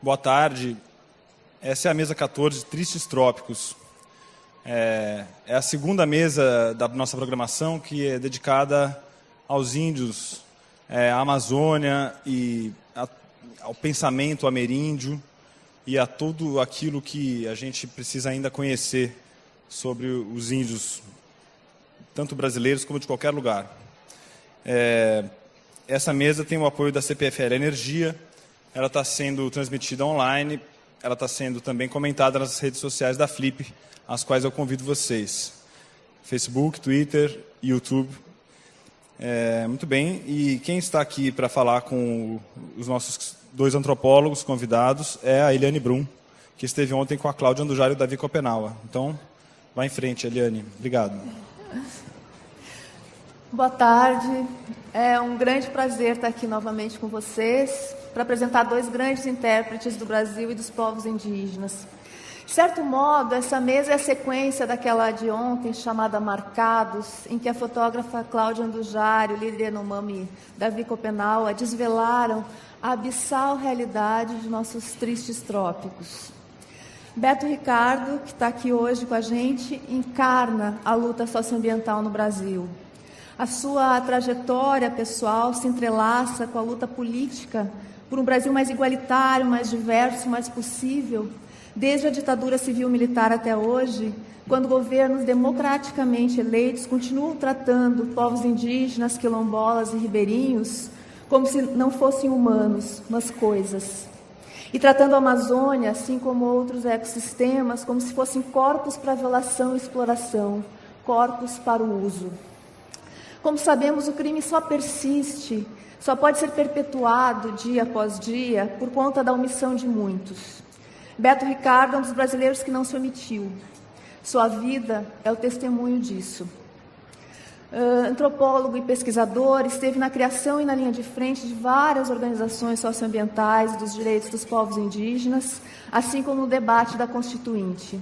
Boa tarde. Essa é a mesa 14, Tristes Trópicos. É a segunda mesa da nossa programação que é dedicada aos índios, à Amazônia e ao pensamento ameríndio e a tudo aquilo que a gente precisa ainda conhecer sobre os índios, tanto brasileiros como de qualquer lugar. Essa mesa tem o apoio da CPFL Energia, ela está sendo transmitida online, ela está sendo também comentada nas redes sociais da Flip, às quais eu convido vocês. Facebook, Twitter, YouTube. Muito bem, e quem está aqui para falar com os nossos dois antropólogos convidados é a Eliane Brum, que esteve ontem com a Cláudia Andujar e o Davi Copenaua. Então, vá em frente, Eliane. Obrigado. Boa tarde. É um grande prazer estar aqui novamente com vocês para apresentar dois grandes intérpretes do Brasil e dos povos indígenas. De certo modo, essa mesa é a sequência daquela de ontem, chamada Marcados, em que a fotógrafa Cláudia Andujar e o líder Yanomami Davi Copenaua desvelaram a abissal realidade de nossos tristes trópicos. Beto Ricardo, que está aqui hoje com a gente, encarna a luta socioambiental no Brasil. A sua trajetória pessoal se entrelaça com a luta política por um Brasil mais igualitário, mais diverso, mais possível, desde a ditadura civil-militar até hoje, quando governos democraticamente eleitos continuam tratando povos indígenas, quilombolas e ribeirinhos como se não fossem humanos, mas coisas. E tratando a Amazônia, assim como outros ecossistemas, como se fossem corpos para violação e exploração, corpos para o uso. Como sabemos, o crime só persiste, só pode ser perpetuado dia após dia por conta da omissão de muitos. Beto Ricardo é um dos brasileiros que não se omitiu. Sua vida é o testemunho disso. Antropólogo e pesquisador, esteve na criação e na linha de frente de várias organizações socioambientais dos direitos dos povos indígenas, assim como no debate da Constituinte.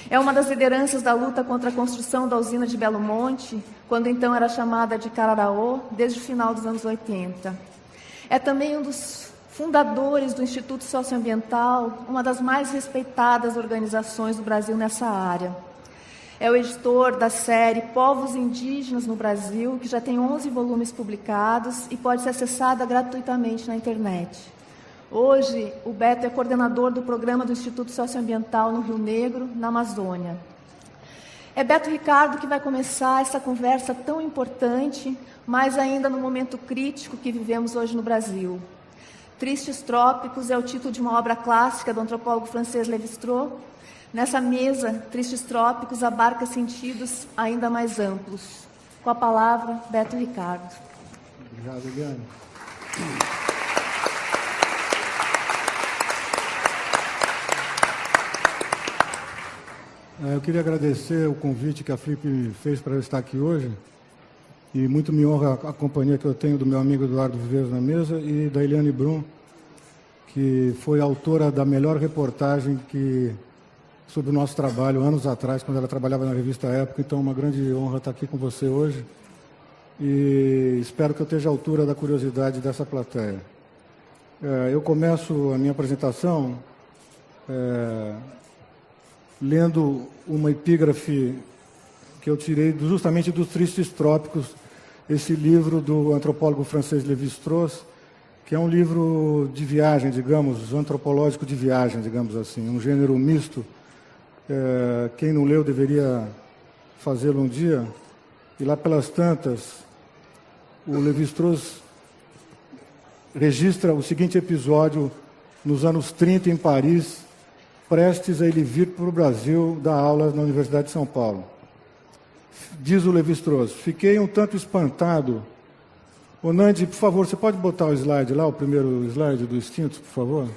É uma das lideranças da luta contra a construção da usina de Belo Monte, quando então era chamada de Cararaô, desde o final dos anos 80. É também um dos fundadores do Instituto Socioambiental, uma das mais respeitadas organizações do Brasil nessa área. É o editor da série Povos Indígenas no Brasil, que já tem 11 volumes publicados e pode ser acessada gratuitamente na internet. Hoje, o Beto é coordenador do programa do Instituto Socioambiental no Rio Negro, na Amazônia. É Beto Ricardo que vai começar essa conversa tão importante, mas ainda no momento crítico que vivemos hoje no Brasil. Tristes Trópicos é o título de uma obra clássica do antropólogo francês Lévi-Strauss. Nessa mesa, Tristes Trópicos abarca sentidos ainda mais amplos. Com a palavra, Beto Ricardo. Obrigado, Eliane. Eu queria agradecer o convite que a Flip fez para eu estar aqui hoje. E muito me honra a companhia que eu tenho do meu amigo Eduardo Viveiros na mesa e da Eliane Brum, que foi autora da melhor reportagem sobre o nosso trabalho anos atrás, quando ela trabalhava na revista Época. Então, uma grande honra estar aqui com você hoje. E espero que eu esteja à altura da curiosidade dessa plateia. Eu começo a minha apresentação lendo uma epígrafe que eu tirei justamente dos Tristes Trópicos, esse livro do antropólogo francês Lévi-Strauss, que é um livro de viagem, digamos, antropológico de viagem, digamos assim, um gênero misto. Quem não leu deveria fazê-lo um dia. E lá pelas tantas, o Lévi-Strauss registra o seguinte episódio nos anos 30 em Paris, prestes a ele vir para o Brasil dar aulas na Universidade de São Paulo. Diz o Lévi-Strauss: fiquei um tanto espantado. Ô Nandi, por favor, você pode botar o slide lá, o primeiro slide do Extintos, por favor?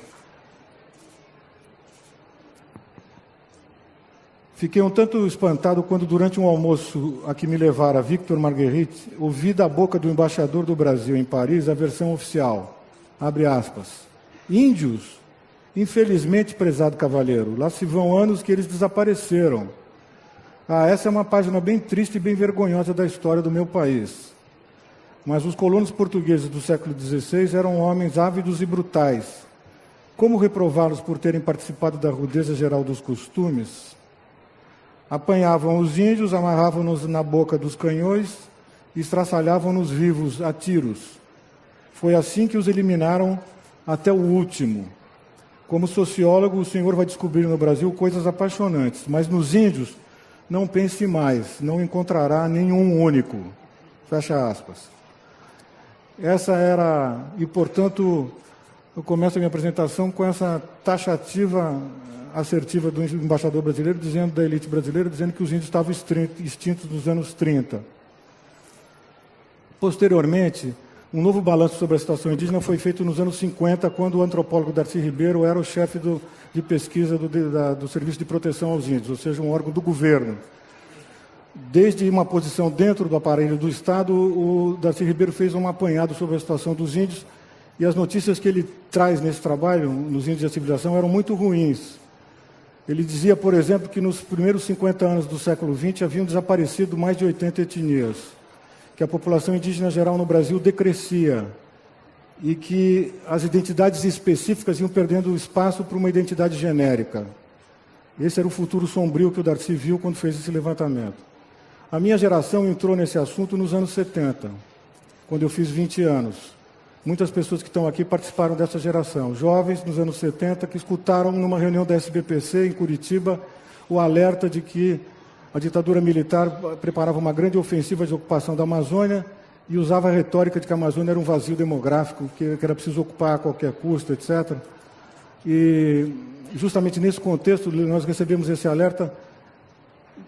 Fiquei um tanto espantado quando, durante um almoço a que me levara Victor Marguerite, ouvi da boca do embaixador do Brasil em Paris a versão oficial. Abre aspas. Índios? Infelizmente, prezado cavalheiro, lá se vão anos que eles desapareceram. Essa é uma página bem triste e bem vergonhosa da história do meu país. Mas os colonos portugueses do século XVI eram homens ávidos e brutais, Como reprová-los por terem participado da rudeza geral dos costumes? Apanhavam os índios, amarravam-nos na boca dos canhões e estraçalhavam-nos vivos a tiros. Foi assim que os eliminaram até o último. Como sociólogo, o senhor vai descobrir no Brasil coisas apaixonantes, mas nos índios, não pense mais, não encontrará nenhum único. Fecha aspas. Essa era, e portanto, eu começo a minha apresentação com essa taxativa assertiva do embaixador brasileiro, dizendo da elite brasileira, dizendo que os índios estavam extintos nos anos 30. Posteriormente, um novo balanço sobre a situação indígena foi feito nos anos 50, quando o antropólogo Darcy Ribeiro era o chefe de pesquisa do Serviço de Proteção aos Índios, ou seja, um órgão do governo. Desde uma posição dentro do aparelho do Estado, o Darcy Ribeiro fez um apanhado sobre a situação dos índios, e as notícias que ele traz nesse trabalho, nos Índios e a Civilização, eram muito ruins. Ele dizia, por exemplo, que nos primeiros 50 anos do século XX haviam desaparecido mais de 80 etnias, que a população indígena geral no Brasil decrescia e que as identidades específicas iam perdendo espaço para uma identidade genérica. Esse era o futuro sombrio que o Darcy viu quando fez esse levantamento. A minha geração entrou nesse assunto nos anos 70, quando eu fiz 20 anos. Muitas pessoas que estão aqui participaram dessa geração. Jovens, nos anos 70, que escutaram numa reunião da SBPC, em Curitiba, o alerta de que a ditadura militar preparava uma grande ofensiva de ocupação da Amazônia e usava a retórica de que a Amazônia era um vazio demográfico, que era preciso ocupar a qualquer custo, etc. E, justamente nesse contexto, nós recebemos esse alerta,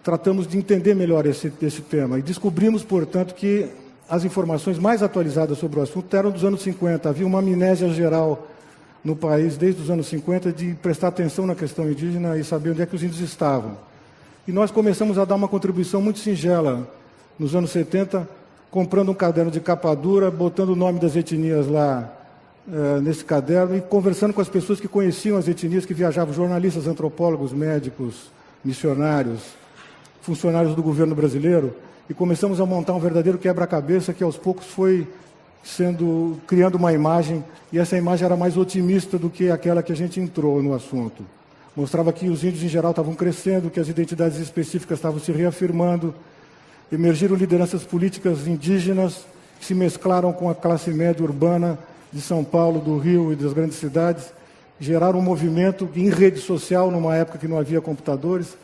tratamos de entender melhor esse tema e descobrimos, portanto, que as informações mais atualizadas sobre o assunto eram dos anos 50. Havia uma amnésia geral no país, desde os anos 50, de prestar atenção na questão indígena e saber onde é que os índios estavam. E nós começamos a dar uma contribuição muito singela, nos anos 70, comprando um caderno de capa dura, botando o nome das etnias lá nesse caderno e conversando com as pessoas que conheciam as etnias, que viajavam, jornalistas, antropólogos, médicos, missionários, funcionários do governo brasileiro, e começamos a montar um verdadeiro quebra-cabeça que aos poucos foi criando uma imagem, e essa imagem era mais otimista do que aquela que a gente entrou no assunto. Mostrava que os índios em geral estavam crescendo, que as identidades específicas estavam se reafirmando, emergiram lideranças políticas indígenas que se mesclaram com a classe média urbana de São Paulo, do Rio e das grandes cidades, geraram um movimento em rede social, numa época que não havia computadores.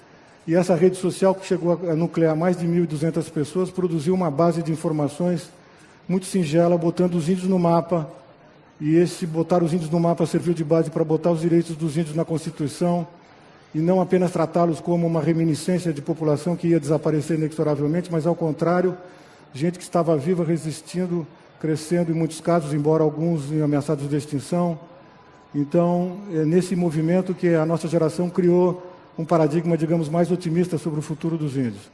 E essa rede social, que chegou a nuclear mais de 1.200 pessoas, produziu uma base de informações muito singela, botando os índios no mapa. E esse botar os índios no mapa serviu de base para botar os direitos dos índios na Constituição e não apenas tratá-los como uma reminiscência de população que ia desaparecer inexoravelmente, mas, ao contrário, gente que estava viva, resistindo, crescendo, em muitos casos, embora alguns ameaçados de extinção. Então, é nesse movimento que a nossa geração criou um paradigma, digamos, mais otimista sobre o futuro dos índios.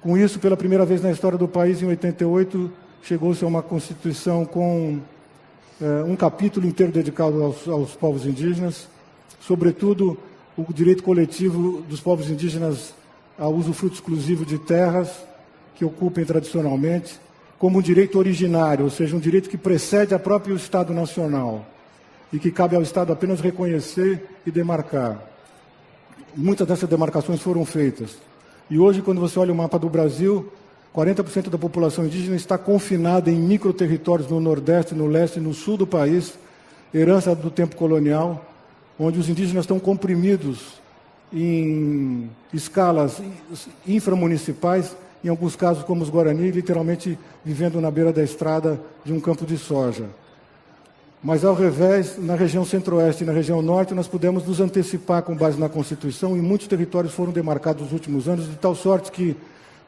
Com isso, pela primeira vez na história do país, em 88, chegou-se a uma Constituição com um capítulo inteiro dedicado aos povos indígenas, sobretudo o direito coletivo dos povos indígenas ao usufruto exclusivo de terras que ocupem tradicionalmente, como um direito originário, ou seja, um direito que precede a próprio Estado Nacional e que cabe ao Estado apenas reconhecer e demarcar. Muitas dessas demarcações foram feitas. E hoje, quando você olha o mapa do Brasil, 40% da população indígena está confinada em microterritórios no Nordeste, no Leste e no Sul do país, herança do tempo colonial, onde os indígenas estão comprimidos em escalas inframunicipais, em alguns casos, como os Guarani, literalmente vivendo na beira da estrada de um campo de soja. Mas, ao revés, na região centro-oeste e na região norte, nós pudemos nos antecipar com base na Constituição, e muitos territórios foram demarcados nos últimos anos, de tal sorte que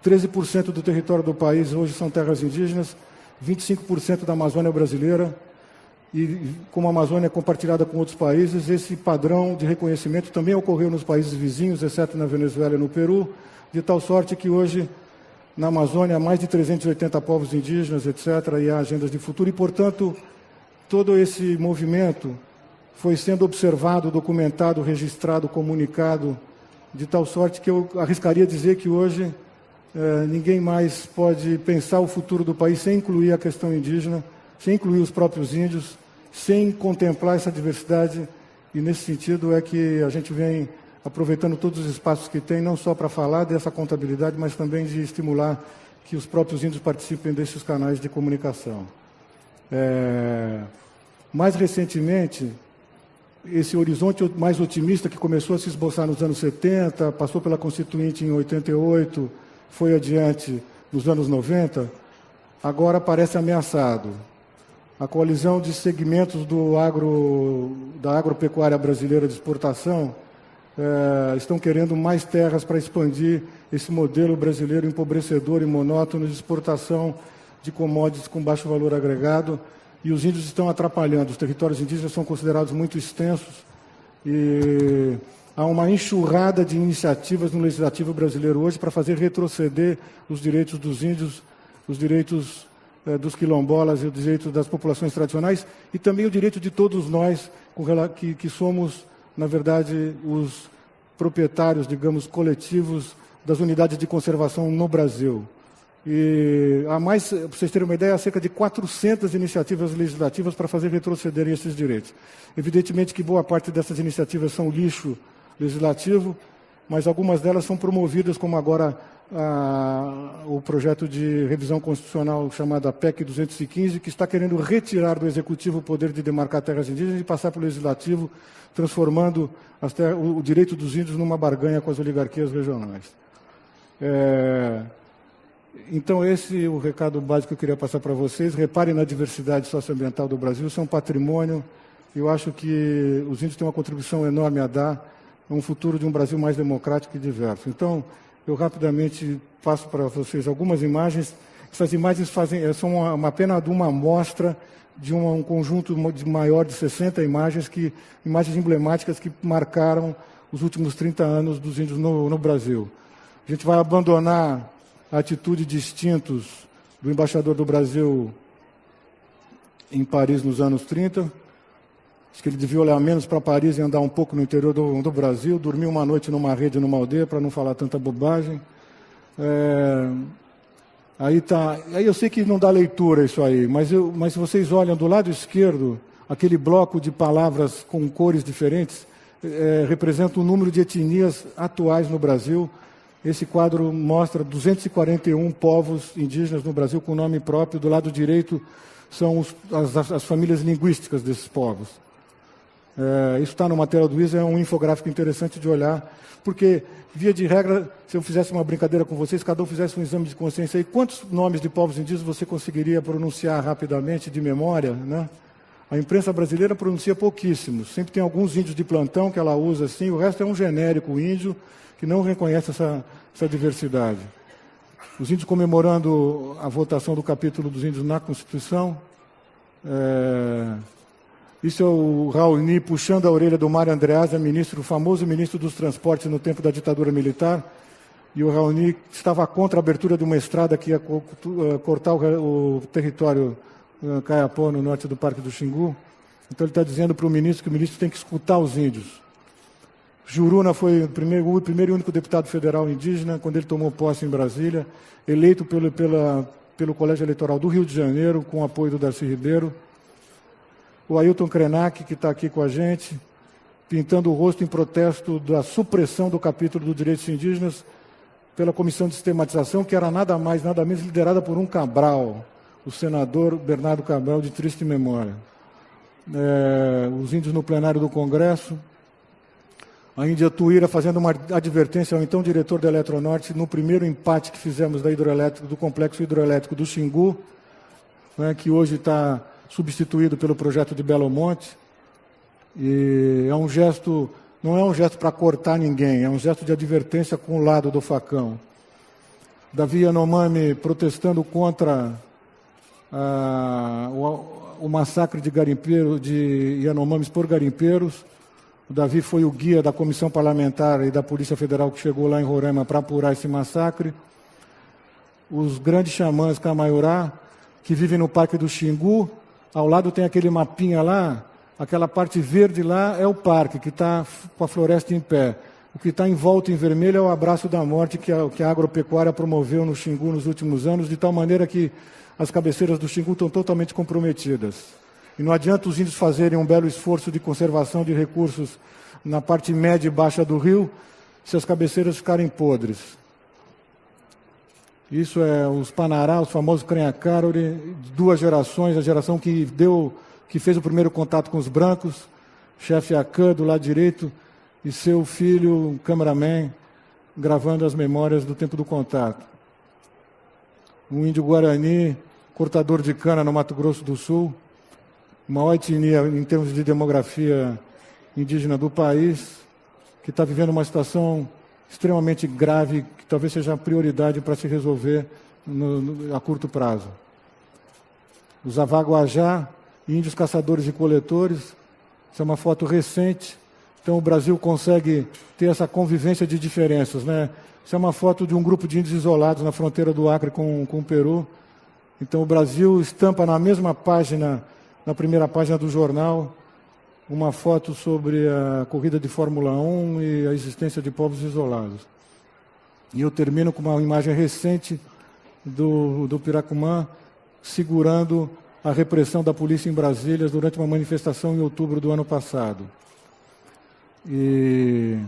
13% do território do país hoje são terras indígenas, 25% da Amazônia brasileira, e como a Amazônia é compartilhada com outros países, esse padrão de reconhecimento também ocorreu nos países vizinhos, exceto na Venezuela e no Peru, de tal sorte que hoje, na Amazônia, há mais de 380 povos indígenas, etc., e há agendas de futuro, e, portanto, todo esse movimento foi sendo observado, documentado, registrado, comunicado, de tal sorte que eu arriscaria dizer que hoje ninguém mais pode pensar o futuro do país sem incluir a questão indígena, sem incluir os próprios índios, sem contemplar essa diversidade e nesse sentido é que a gente vem aproveitando todos os espaços que tem, não só para falar dessa contabilidade, mas também de estimular que os próprios índios participem desses canais de comunicação. Mais recentemente, esse horizonte mais otimista que começou a se esboçar nos anos 70, passou pela Constituinte em 88, foi adiante nos anos 90, agora parece ameaçado. A coalizão de segmentos da agropecuária brasileira de exportação estão querendo mais terras para expandir esse modelo brasileiro empobrecedor e monótono de exportação de commodities com baixo valor agregado, e os índios estão atrapalhando. Os territórios indígenas são considerados muito extensos e há uma enxurrada de iniciativas no legislativo brasileiro hoje para fazer retroceder os direitos dos índios, os direitos dos quilombolas e os direitos das populações tradicionais, e também o direito de todos nós que somos, na verdade, os proprietários, digamos, coletivos das unidades de conservação no Brasil. E há mais, para vocês terem uma ideia, há cerca de 400 iniciativas legislativas para fazer retrocederem esses direitos. Evidentemente que boa parte dessas iniciativas são lixo legislativo, mas algumas delas são promovidas, como agora o projeto de revisão constitucional chamado PEC 215, que está querendo retirar do Executivo o poder de demarcar terras indígenas e passar para o Legislativo, transformando o direito dos índios numa barganha com as oligarquias regionais. Então, esse é o recado básico que eu queria passar para vocês. Reparem na diversidade socioambiental do Brasil, isso é um patrimônio. Eu acho que os índios têm uma contribuição enorme a dar a um futuro de um Brasil mais democrático e diverso. Então, eu rapidamente passo para vocês algumas imagens. Essas imagens são apenas uma amostra de um conjunto maior de 60 imagens emblemáticas que marcaram os últimos 30 anos dos índios no Brasil. A gente vai abandonar a atitude de instintos do embaixador do Brasil em Paris nos anos 30. Acho que ele devia olhar menos para Paris e andar um pouco no interior do Brasil, dormir uma noite numa rede, numa aldeia, para não falar tanta bobagem. Aí eu sei que não dá leitura isso aí, mas se vocês olham do lado esquerdo, aquele bloco de palavras com cores diferentes representa o número de etnias atuais no Brasil. Esse quadro mostra 241 povos indígenas no Brasil com nome próprio. Do lado direito são as famílias linguísticas desses povos. Isso está no material do ISA, é um infográfico interessante de olhar, porque, via de regra, se eu fizesse uma brincadeira com vocês, cada um fizesse um exame de consciência aí, quantos nomes de povos indígenas você conseguiria pronunciar rapidamente, de memória, né? A imprensa brasileira pronuncia pouquíssimos. Sempre tem alguns índios de plantão que ela usa assim, o resto é um genérico índio que não reconhece essa diversidade. Os índios comemorando a votação do capítulo dos índios na Constituição. Isso é o Raoni puxando a orelha do Mário Andreasa, o famoso ministro dos Transportes no tempo da ditadura militar. E o Raoni estava contra a abertura de uma estrada que ia cortar o território Caiapó, no norte do Parque do Xingu. Então ele está dizendo para o ministro que o ministro tem que escutar os índios. Juruna foi o primeiro e único deputado federal indígena, quando ele tomou posse em Brasília, eleito pelo Colégio Eleitoral do Rio de Janeiro, com o apoio do Darcy Ribeiro. O Ailton Krenak, que está aqui com a gente, pintando o rosto em protesto da supressão do capítulo dos direitos indígenas pela Comissão de Sistematização, que era nada mais, nada menos liderada por um Cabral, o senador Bernardo Cabral, de triste memória. Os índios no plenário do Congresso. A Índia Tuíra fazendo uma advertência ao então diretor da Eletronorte no primeiro empate que fizemos do complexo hidroelétrico do Xingu, né, que hoje está substituído pelo projeto de Belo Monte. E não é um gesto para cortar ninguém, é um gesto de advertência com o lado do facão. Davi Yanomami protestando contra o massacre de Yanomamis por garimpeiros. O Davi foi o guia da Comissão Parlamentar e da Polícia Federal que chegou lá em Roraima para apurar esse massacre. Os grandes xamãs Camaiurá, que vivem no Parque do Xingu. Ao lado tem aquele mapinha lá, aquela parte verde lá é o parque, que está com a floresta em pé. O que está em volta em vermelho é o abraço da morte que a agropecuária promoveu no Xingu nos últimos anos, de tal maneira que as cabeceiras do Xingu estão totalmente comprometidas. E não adianta os índios fazerem um belo esforço de conservação de recursos na parte média e baixa do rio, se as cabeceiras ficarem podres. Isso é os Panará, os famosos Crenhacarori, 2 gerações, a geração que fez o primeiro contato com os brancos, chefe Acã, do lado direito, e seu filho, um cameraman, gravando as memórias do tempo do contato. Um índio Guarani, cortador de cana no Mato Grosso do Sul, maior etnia em termos de demografia indígena do país, que está vivendo uma situação extremamente grave, que talvez seja a prioridade para se resolver a curto prazo. Os Avaguajá, índios caçadores e coletores, essa é uma foto recente. Então o Brasil consegue ter essa convivência de diferenças, né? Isso é uma foto de um grupo de índios isolados na fronteira do Acre com o Peru. Então o Brasil estampa na mesma página, na primeira página do jornal, uma foto sobre a corrida de Fórmula 1 e a existência de povos isolados. E eu termino com uma imagem recente do Piracumã segurando a repressão da polícia em Brasília durante uma manifestação em outubro do ano passado. E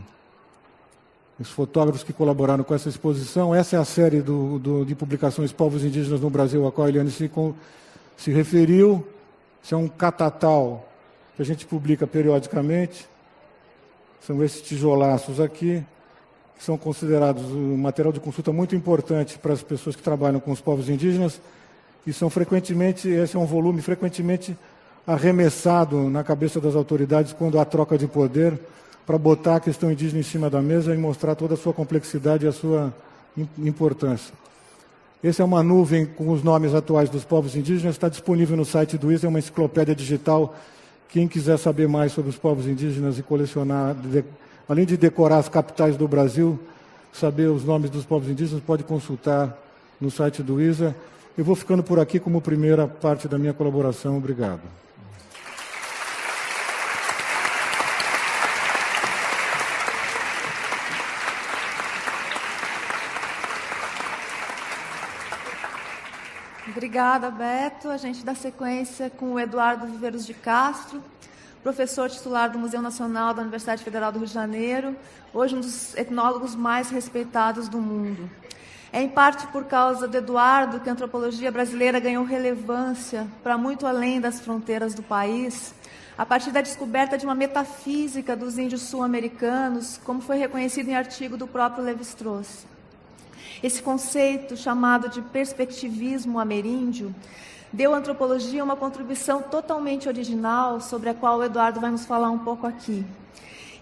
os fotógrafos que colaboraram com essa exposição, essa é a série de publicações Povos Indígenas no Brasil, a qual a Eliane se referiu. Isso é um catatal que a gente publica periodicamente. São esses tijolaços aqui, que são considerados um material de consulta muito importante para as pessoas que trabalham com os povos indígenas, e são frequentemente, esse é um volume frequentemente arremessado na cabeça das autoridades quando há troca de poder, para botar a questão indígena em cima da mesa e mostrar toda a sua complexidade e a sua importância. Essa é uma nuvem com os nomes atuais dos povos indígenas, está disponível no site do ISA, é uma enciclopédia digital. Quem quiser saber mais sobre os povos indígenas e colecionar, além de decorar as capitais do Brasil, saber os nomes dos povos indígenas, pode consultar no site do ISA. Eu vou ficando por aqui como primeira parte da minha colaboração. Obrigado. Obrigada, Beto. A gente dá sequência com o Eduardo Viveiros de Castro, professor titular do Museu Nacional da Universidade Federal do Rio de Janeiro, hoje um dos etnólogos mais respeitados do mundo. É em parte por causa do Eduardo que a antropologia brasileira ganhou relevância para muito além das fronteiras do país, a partir da descoberta de uma metafísica dos índios sul-americanos, como foi reconhecido em artigo do próprio Lévi-Strauss. Esse conceito, chamado de perspectivismo ameríndio, deu à antropologia uma contribuição totalmente original, sobre a qual o Eduardo vai nos falar um pouco aqui.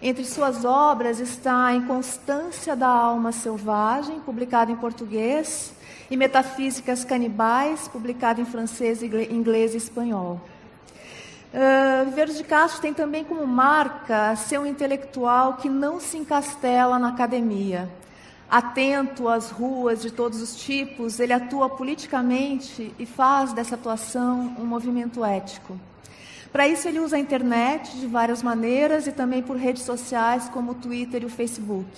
Entre suas obras está Inconstância da Alma Selvagem, publicado em português, e Metafísicas Canibais, publicado em francês, inglês e espanhol. Viveiros de Castro tem também como marca ser um intelectual que não se encastela na academia. Atento às ruas de todos os tipos, ele atua politicamente e faz dessa atuação um movimento ético. Para isso, ele usa a internet de várias maneiras e também por redes sociais como o Twitter e o Facebook.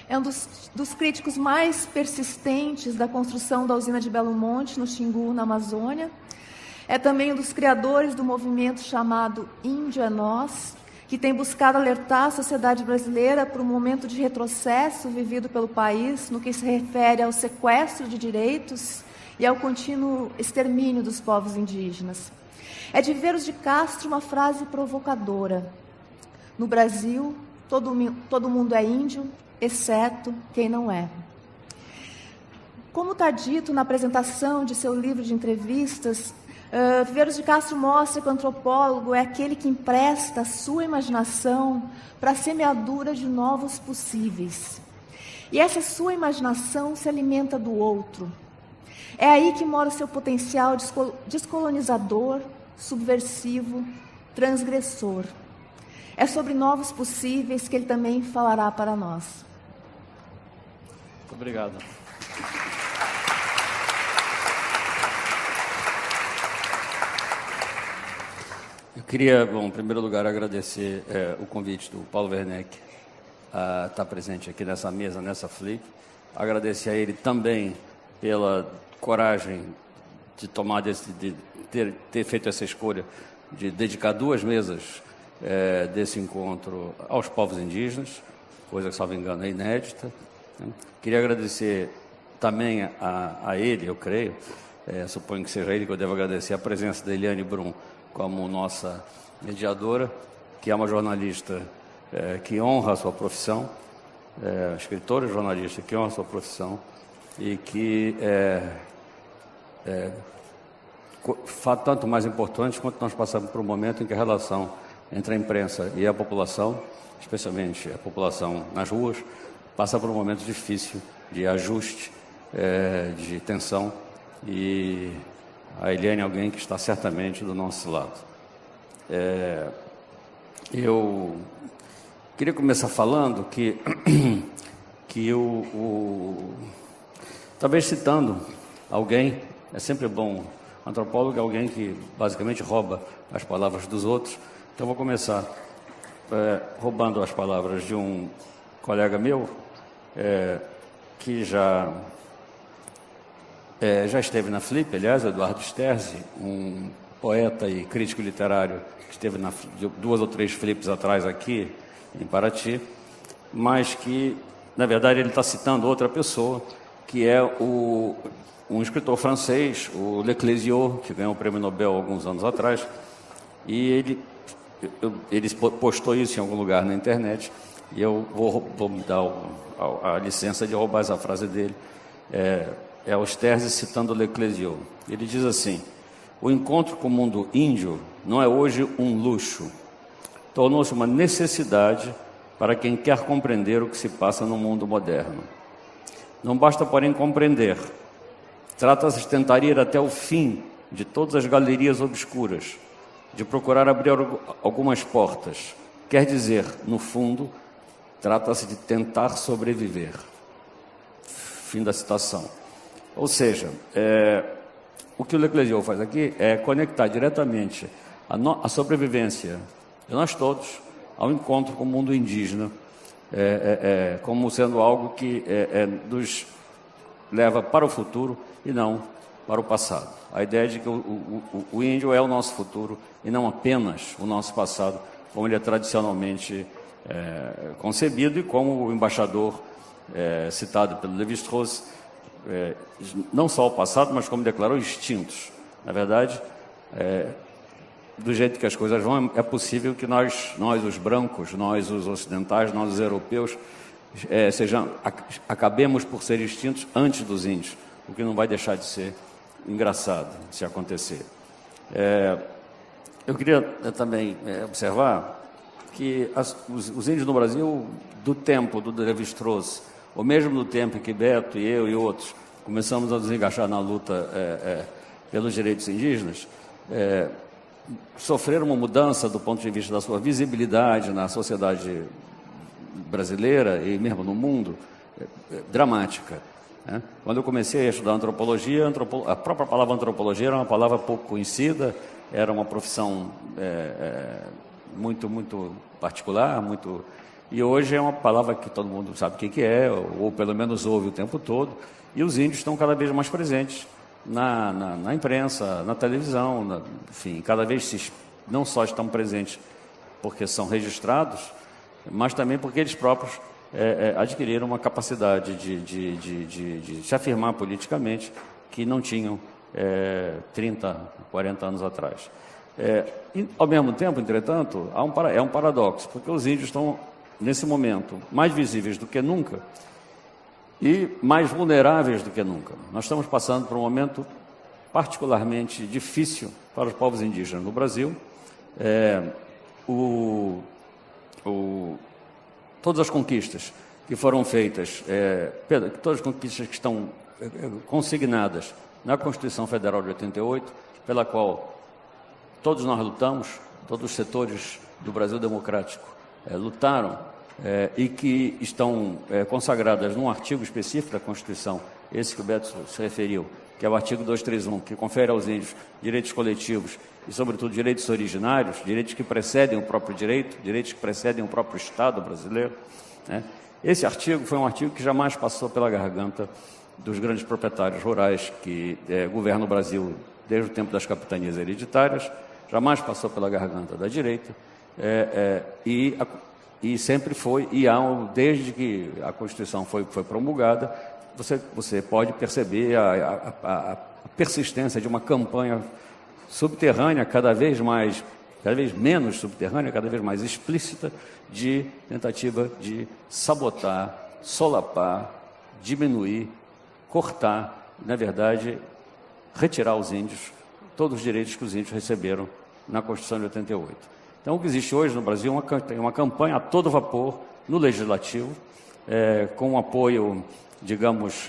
É um dos críticos mais persistentes da construção da usina de Belo Monte, no Xingu, na Amazônia. É também um dos criadores do movimento chamado Índio é Nós, que tem buscado alertar a sociedade brasileira para um momento de retrocesso vivido pelo país, no que se refere ao sequestro de direitos e ao contínuo extermínio dos povos indígenas. É de Viveiros de Castro uma frase provocadora. No Brasil, todo mundo é índio, exceto quem não é. Como está dito na apresentação de seu livro de entrevistas, Viveiros de Castro mostra que o antropólogo é aquele que empresta a sua imaginação para a semeadura de novos possíveis. E essa sua imaginação se alimenta do outro. É aí que mora o seu potencial descolonizador, subversivo, transgressor. É sobre novos possíveis que ele também falará para nós. Muito obrigado. Eu queria, em primeiro lugar, agradecer o convite do Paulo Werneck a estar presente aqui nessa mesa, nessa Flip. Agradecer a ele também pela coragem de tomar de ter feito essa escolha de dedicar 2 mesas desse encontro aos povos indígenas, coisa que, salvo engano, é inédita. Queria agradecer também a ele, eu creio, suponho que seja ele que eu devo agradecer, a presença da Eliane Brum como nossa mediadora, que é uma jornalista que honra a sua profissão, escritora e jornalista que honra a sua profissão e que tanto mais importante quanto nós passamos por um momento em que a relação entre a imprensa e a população, especialmente a população nas ruas, passa por um momento difícil de ajuste, de tensão, e a Eliane é alguém que está certamente do nosso lado. Eu queria começar falando que talvez citando alguém, é sempre bom, antropólogo é alguém que basicamente rouba as palavras dos outros, então vou começar roubando as palavras de um colega meu, que já esteve na Flip, aliás, Eduardo Sterzi, um poeta e crítico literário que esteve 2 ou 3 Flips atrás aqui em Paraty, mas que, na verdade, ele está citando outra pessoa, que é um escritor francês, o Leclésiot, que ganhou o Prêmio Nobel alguns anos atrás, e ele postou isso em algum lugar na internet, e eu vou me dar a licença de roubar essa frase dele. É o Sterzi citando Leclésiot. Ele diz assim: o encontro com o mundo índio não é hoje um luxo, tornou-se uma necessidade para quem quer compreender o que se passa no mundo moderno. Não basta, porém, compreender. Trata-se de tentar ir até o fim de todas as galerias obscuras, de procurar abrir algumas portas. Quer dizer, no fundo, trata-se de tentar sobreviver. Fim da citação. Ou seja, o que o Leclésiot faz aqui é conectar diretamente a sobrevivência de nós todos ao encontro com o mundo indígena, como sendo algo que nos leva para o futuro e não para o passado. A ideia de que o índio é o nosso futuro e não apenas o nosso passado, como ele é tradicionalmente concebido, e como o embaixador citado pelo Lévi-Strauss, não só o passado, mas como declarou, extintos. Na verdade, do jeito que as coisas vão, é possível que nós os brancos, nós os ocidentais, nós os europeus, acabemos por ser extintos antes dos índios, o que não vai deixar de ser engraçado se acontecer. Eu queria também observar que os índios no Brasil, do tempo do Lévi-Strauss, ou mesmo no tempo em que Beto e eu e outros começamos a nos engajar na luta pelos direitos indígenas, sofreram uma mudança do ponto de vista da sua visibilidade na sociedade brasileira e mesmo no mundo, dramática. Quando eu comecei a estudar antropologia, a própria palavra antropologia era uma palavra pouco conhecida, era uma profissão muito, muito particular, e hoje é uma palavra que todo mundo sabe o que é, ou pelo menos ouve o tempo todo, e os índios estão cada vez mais presentes na imprensa, na televisão, enfim, cada vez não só estão presentes porque são registrados, mas também porque eles próprios adquiriram uma capacidade de se afirmar politicamente que não tinham 30, 40 anos atrás. E, ao mesmo tempo, entretanto, é um paradoxo, porque os índios estão, nesse momento, mais visíveis do que nunca e mais vulneráveis do que nunca. Nós estamos passando por um momento particularmente difícil para os povos indígenas no Brasil. Todas as conquistas que foram feitas, todas as conquistas que estão consignadas na Constituição Federal de 88, pela qual todos nós lutamos, todos os setores do Brasil democrático lutaram, e que estão consagradas num artigo específico da Constituição, esse que o Beto se referiu, que é o artigo 231, que confere aos índios direitos coletivos e, sobretudo, direitos originários, direitos que precedem o próprio direito, direitos que precedem o próprio Estado brasileiro. Esse artigo foi um artigo que jamais passou pela garganta dos grandes proprietários rurais que governam o Brasil desde o tempo das capitanias hereditárias, jamais passou pela garganta da direita, e sempre foi, desde que a Constituição foi promulgada, você pode perceber a persistência de uma campanha subterrânea, cada vez menos subterrânea, cada vez mais explícita, de tentativa de sabotar, solapar, diminuir, cortar, na verdade, retirar aos índios todos os direitos que os índios receberam na Constituição de 88. Então, o que existe hoje no Brasil é uma campanha a todo vapor no Legislativo, com um apoio, digamos,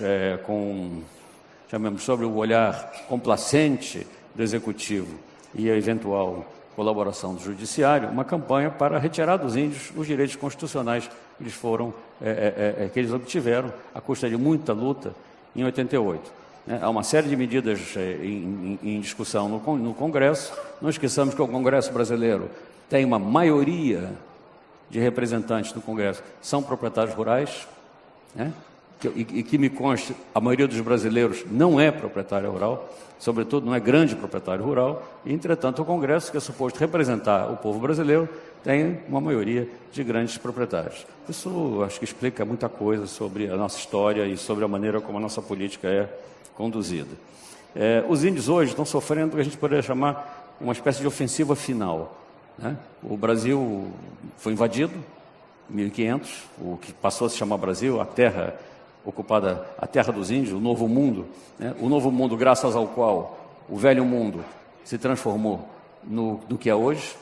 chamemos sobre o olhar complacente do Executivo e a eventual colaboração do Judiciário, uma campanha para retirar dos índios os direitos constitucionais que eles obtiveram à custa de muita luta em 88. Há uma série de medidas em discussão no Congresso. Não esqueçamos que o Congresso brasileiro tem uma maioria de representantes do Congresso são proprietários rurais, e que me conste, a maioria dos brasileiros não é proprietário rural, sobretudo não é grande proprietário rural, e, entretanto, o Congresso, que é suposto representar o povo brasileiro, tem uma maioria de grandes proprietários. Isso acho que explica muita coisa sobre a nossa história e sobre a maneira como a nossa política é conduzida. Os índios hoje estão sofrendo o que a gente poderia chamar uma espécie de ofensiva final. O Brasil foi invadido em 1500, o que passou a se chamar Brasil, a terra ocupada, a terra dos índios, o Novo Mundo, o Novo Mundo graças ao qual o Velho Mundo se transformou no que é hoje,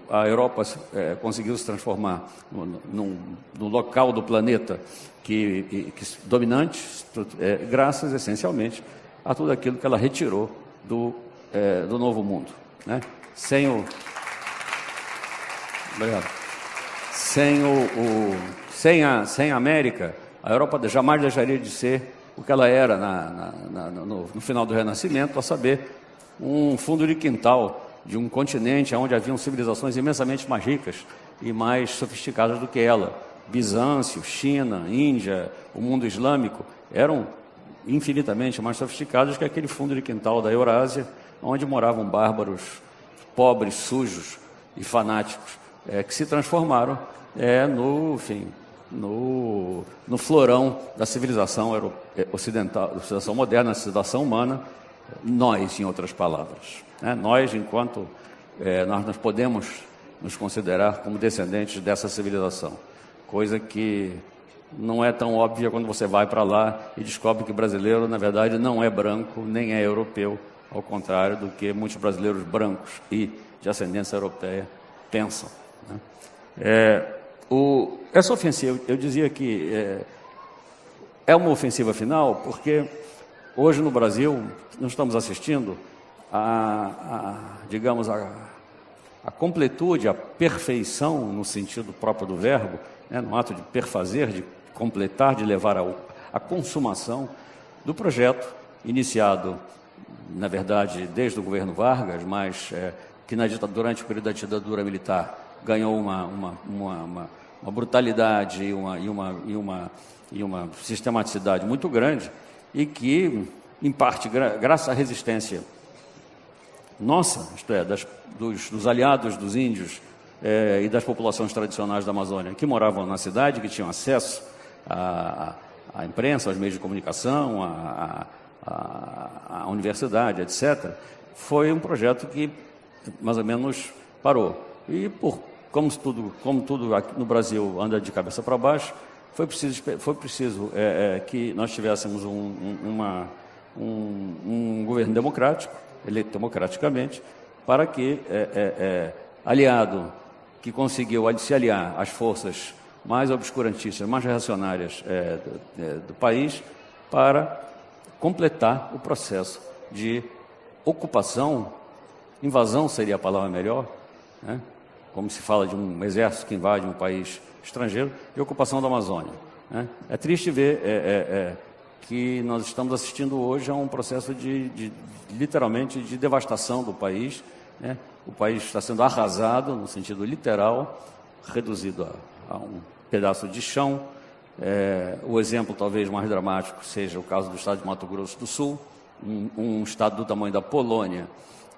A Europa conseguiu se transformar no local do planeta que dominante, graças essencialmente a tudo aquilo que ela retirou do Novo Mundo, Obrigado. Sem a América, a Europa jamais deixaria de ser o que ela era no final do Renascimento, a saber, um fundo de quintal de um continente onde haviam civilizações imensamente mais ricas e mais sofisticadas do que ela. Bizâncio, China, Índia, o mundo islâmico eram infinitamente mais sofisticados que aquele fundo de quintal da Eurásia, onde moravam bárbaros, pobres, sujos e fanáticos, que se transformaram no florão da civilização ocidental, da civilização moderna, da civilização humana, nós, em outras palavras. Nós, enquanto nós podemos nos considerar como descendentes dessa civilização, coisa que não é tão óbvia quando você vai para lá e descobre que o brasileiro, na verdade, não é branco, nem é europeu, ao contrário do que muitos brasileiros brancos e de ascendência europeia pensam. Essa ofensiva, eu dizia que é uma ofensiva final, porque hoje no Brasil nós estamos assistindo digamos, a completude, a perfeição, no sentido próprio do verbo, no ato de perfazer, de completar, de levar à consumação do projeto iniciado, na verdade, desde o governo Vargas, mas que durante o período da ditadura militar ganhou uma brutalidade e uma sistematicidade muito grande, e que, em parte, graças à resistência nossa, isto é, dos aliados dos índios e das populações tradicionais da Amazônia, que moravam na cidade, que tinham acesso à imprensa, aos meios de comunicação, à universidade, etc., foi um projeto que, mais ou menos, parou. E, como tudo aqui no Brasil anda de cabeça para baixo, foi preciso que nós tivéssemos um governo democrático, eleito democraticamente, para que, aliado, que conseguiu se aliar às forças mais obscurantistas, mais reacionárias do país, para completar o processo de ocupação, invasão seria a palavra melhor, como se fala de um exército que invade um país estrangeiro, e ocupação da Amazônia. É triste ver que nós estamos assistindo hoje a um processo literalmente de devastação do país. O país está sendo arrasado, no sentido literal, reduzido a um pedaço de chão. O exemplo talvez mais dramático seja o caso do estado de Mato Grosso do Sul, um estado do tamanho da Polônia,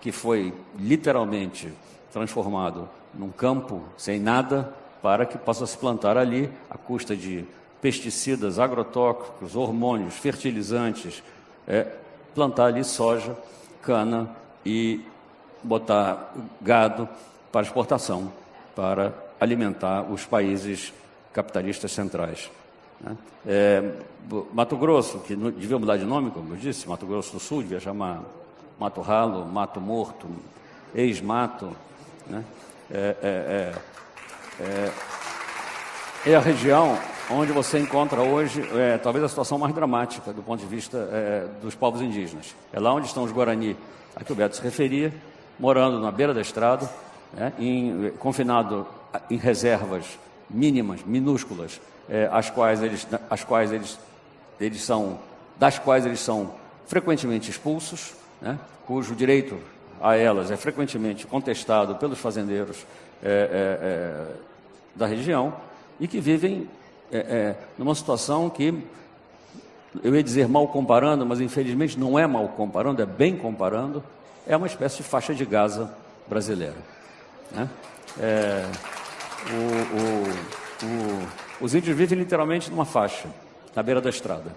que foi literalmente transformado num campo sem nada, para que possa se plantar ali, à custa de pesticidas, agrotóxicos, hormônios, fertilizantes, plantar ali soja, cana e botar gado para exportação, para alimentar os países capitalistas centrais. Mato Grosso, que devia mudar de nome, como eu disse, Mato Grosso do Sul, devia chamar Mato Ralo, Mato Morto, ex-mato, né? É a região onde você encontra hoje, talvez a situação mais dramática do ponto de vista dos povos indígenas. É lá onde estão os Guarani, a que o Beto se referia, morando na beira da estrada, confinado em reservas mínimas, minúsculas, das quais eles são frequentemente expulsos, né, cujo direito a elas é frequentemente contestado pelos fazendeiros da região, e que vivem numa situação que, eu ia dizer mal comparando, mas infelizmente não é mal comparando, é bem comparando, é uma espécie de faixa de Gaza brasileira, né? Os índios vivem literalmente numa faixa, na beira da estrada,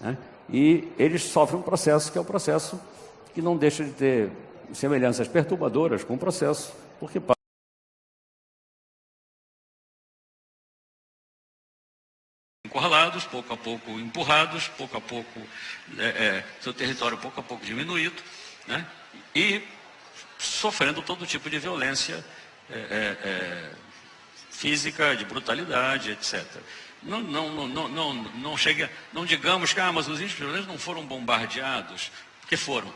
né? E eles sofrem um processo que é o processo que não deixa de ter semelhanças perturbadoras com o processo, porque encurralados, pouco a pouco empurrados, pouco a pouco seu território pouco a pouco diminuído, né? E sofrendo todo tipo de violência física, de brutalidade, etc. Não chega, não digamos que mas os índios violentos não foram bombardeados, porque foram,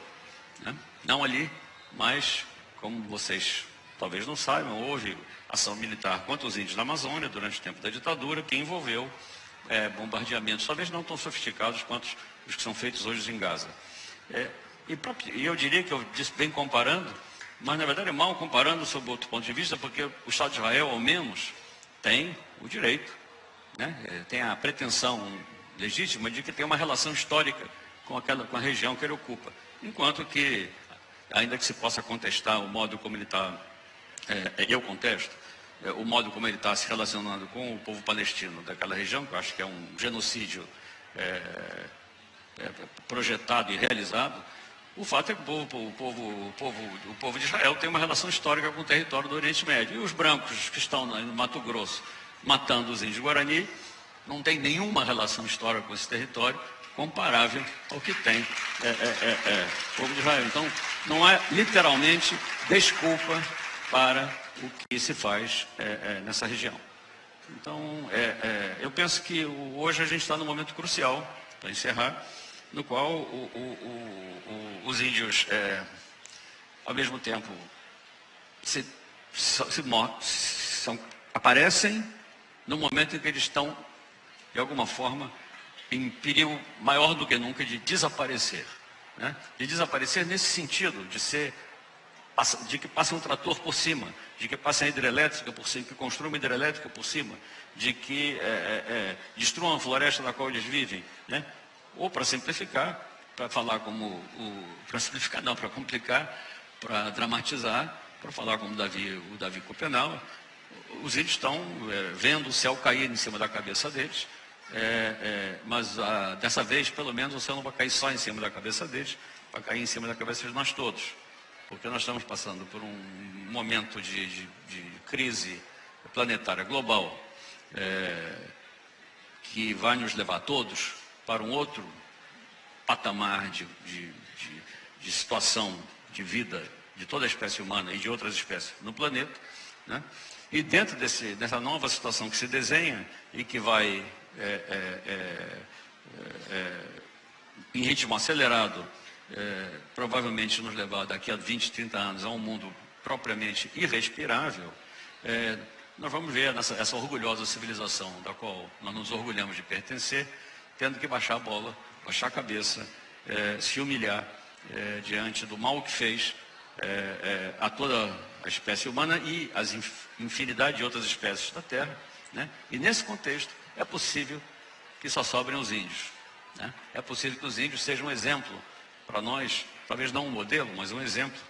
né? Não ali, mas como vocês talvez não saibam, houve ação militar contra os índios da Amazônia durante o tempo da ditadura, que envolveu bombardeamentos, talvez não tão sofisticados quanto os que são feitos hoje em Gaza. E eu diria que eu disse bem comparando, mas na verdade é mal comparando sob outro ponto de vista, porque o Estado de Israel, ao menos, tem o direito, né? Tem a pretensão legítima de que tem uma relação histórica com a região que ele ocupa. Enquanto que, ainda que se possa contestar o modo como ele está, eu contesto, o modo como ele está se relacionando com o povo palestino daquela região, que eu acho que é um genocídio projetado e realizado, o fato é que o povo de Israel tem uma relação histórica com o território do Oriente Médio. E os brancos que estão no Mato Grosso matando os índios Guarani não tem nenhuma relação histórica com esse território comparável ao que tem o povo de Israel. Então, não há literalmente desculpa para o que se faz nessa região. Então, eu penso que hoje a gente está num momento crucial, para encerrar, no qual os índios, ao mesmo tempo, aparecem no momento em que eles estão, de alguma forma, em perigo maior do que nunca de desaparecer, né? De desaparecer nesse sentido, de que passe um trator por cima, de que passe a hidrelétrica por cima, que construa uma hidrelétrica por cima, de que destruam a floresta na qual eles vivem, né? Ou, para simplificar, para falar como para complicar, para dramatizar, para falar como o Davi Copenau, os índios estão vendo o céu cair em cima da cabeça deles, mas dessa vez, pelo menos, o céu não vai cair só em cima da cabeça deles, vai cair em cima da cabeça de nós todos, porque nós estamos passando por um momento de crise planetária global, que vai nos levar todos para um outro patamar de situação de vida de toda a espécie humana e de outras espécies no planeta, né? E dentro dessa nova situação que se desenha e que vai em ritmo acelerado, provavelmente nos levar daqui a 20, 30 anos a um mundo propriamente irrespirável, nós vamos ver essa orgulhosa civilização da qual nós nos orgulhamos de pertencer, tendo que baixar a bola, baixar a cabeça, se humilhar diante do mal que fez a toda a espécie humana e as infinidade de outras espécies da Terra, né? E nesse contexto é possível que só sobrem os índios, né? É possível que os índios sejam um exemplo para nós, talvez não um modelo, mas um exemplo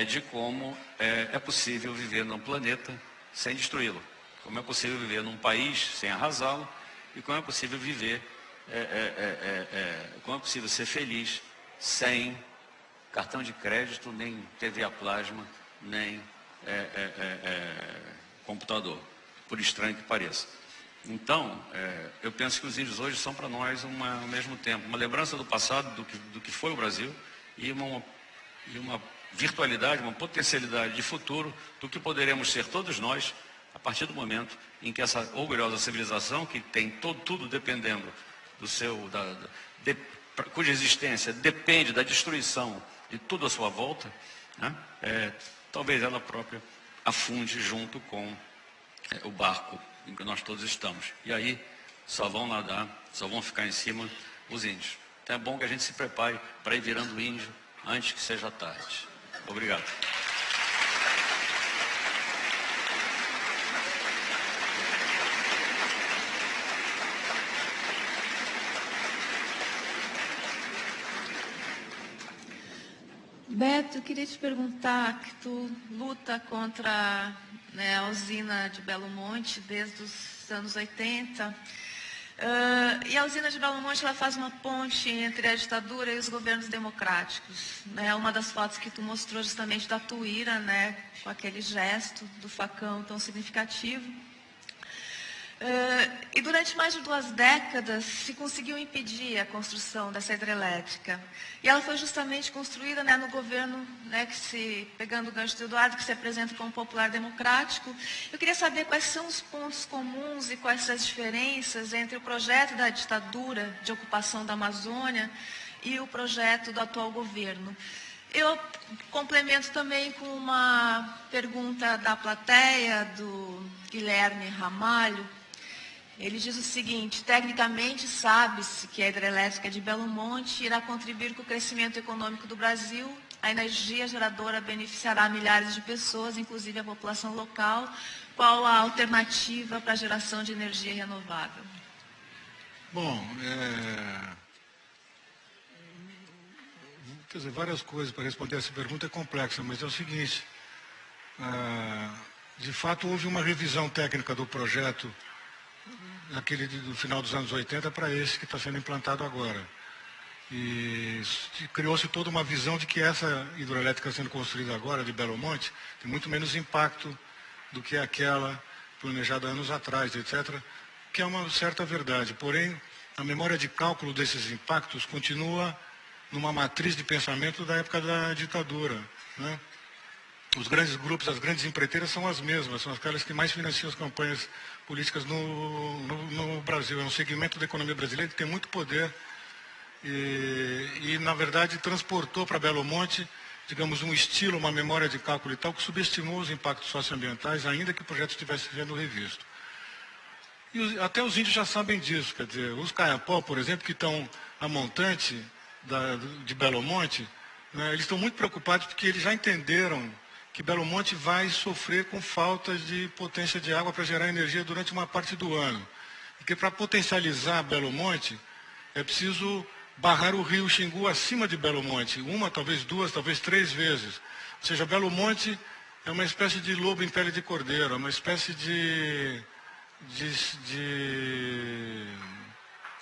de como é possível viver num planeta sem destruí-lo, como é possível viver num país sem arrasá-lo e como é possível viver, como é possível ser feliz sem cartão de crédito, nem TV a plasma, nem computador, por estranho que pareça. Então, eu penso que os índios hoje são para nós, ao mesmo tempo, uma lembrança do passado, do que foi o Brasil, e uma virtualidade, uma potencialidade de futuro do que poderemos ser todos nós, a partir do momento em que essa orgulhosa civilização, que tem tudo dependendo cuja existência depende da destruição de tudo à sua volta, né? Talvez ela própria afunde junto com o barco em que nós todos estamos. E aí só vão nadar, só vão ficar em cima os índios. Então é bom que a gente se prepare para ir virando índio antes que seja tarde. Obrigado. Beto, eu queria te perguntar que tu luta contra, né, a usina de Belo Monte desde os anos 80. E a usina de Belo Monte, ela faz uma ponte entre a ditadura e os governos democráticos. Né? Uma das fotos que tu mostrou justamente da Tuíra, né, com aquele gesto do facão tão significativo. E durante mais de 2 décadas se conseguiu impedir a construção dessa hidrelétrica. E ela foi justamente construída, né, no governo, né, pegando o gancho do Eduardo, que se apresenta como popular democrático. Eu queria saber quais são os pontos comuns e quais são as diferenças entre o projeto da ditadura de ocupação da Amazônia e o projeto do atual governo. Eu complemento também com uma pergunta da plateia, do Guilherme Ramalho. Ele diz o seguinte: tecnicamente sabe-se que a hidrelétrica de Belo Monte irá contribuir com o crescimento econômico do Brasil. A energia geradora beneficiará milhares de pessoas, inclusive a população local. Qual a alternativa para a geração de energia renovável? Bom, quer dizer, várias coisas para responder essa pergunta, é complexa, mas é o seguinte, de fato houve uma revisão técnica do projeto aquele do final dos anos 80 para esse que está sendo implantado agora. E criou-se toda uma visão de que essa hidrelétrica sendo construída agora, de Belo Monte, tem muito menos impacto do que aquela planejada anos atrás, etc., que é uma certa verdade. Porém, a memória de cálculo desses impactos continua numa matriz de pensamento da época da ditadura, né? Os grandes grupos, as grandes empreiteiras são as mesmas, são aquelas que mais financiam as campanhas políticas no Brasil. É um segmento da economia brasileira que tem muito poder e na verdade, transportou para Belo Monte, digamos, um estilo, uma memória de cálculo e tal, que subestimou os impactos socioambientais, ainda que o projeto estivesse sendo revisto. E até os índios já sabem disso, quer dizer, os Caiapó, por exemplo, que estão a montante de Belo Monte, né, eles estão muito preocupados porque eles já entenderam que Belo Monte vai sofrer com falta de potência de água para gerar energia durante uma parte do ano. E que para potencializar Belo Monte, é preciso barrar o rio Xingu acima de Belo Monte, uma, talvez 2, talvez 3 vezes. Ou seja, Belo Monte é uma espécie de lobo em pele de cordeiro, é uma espécie de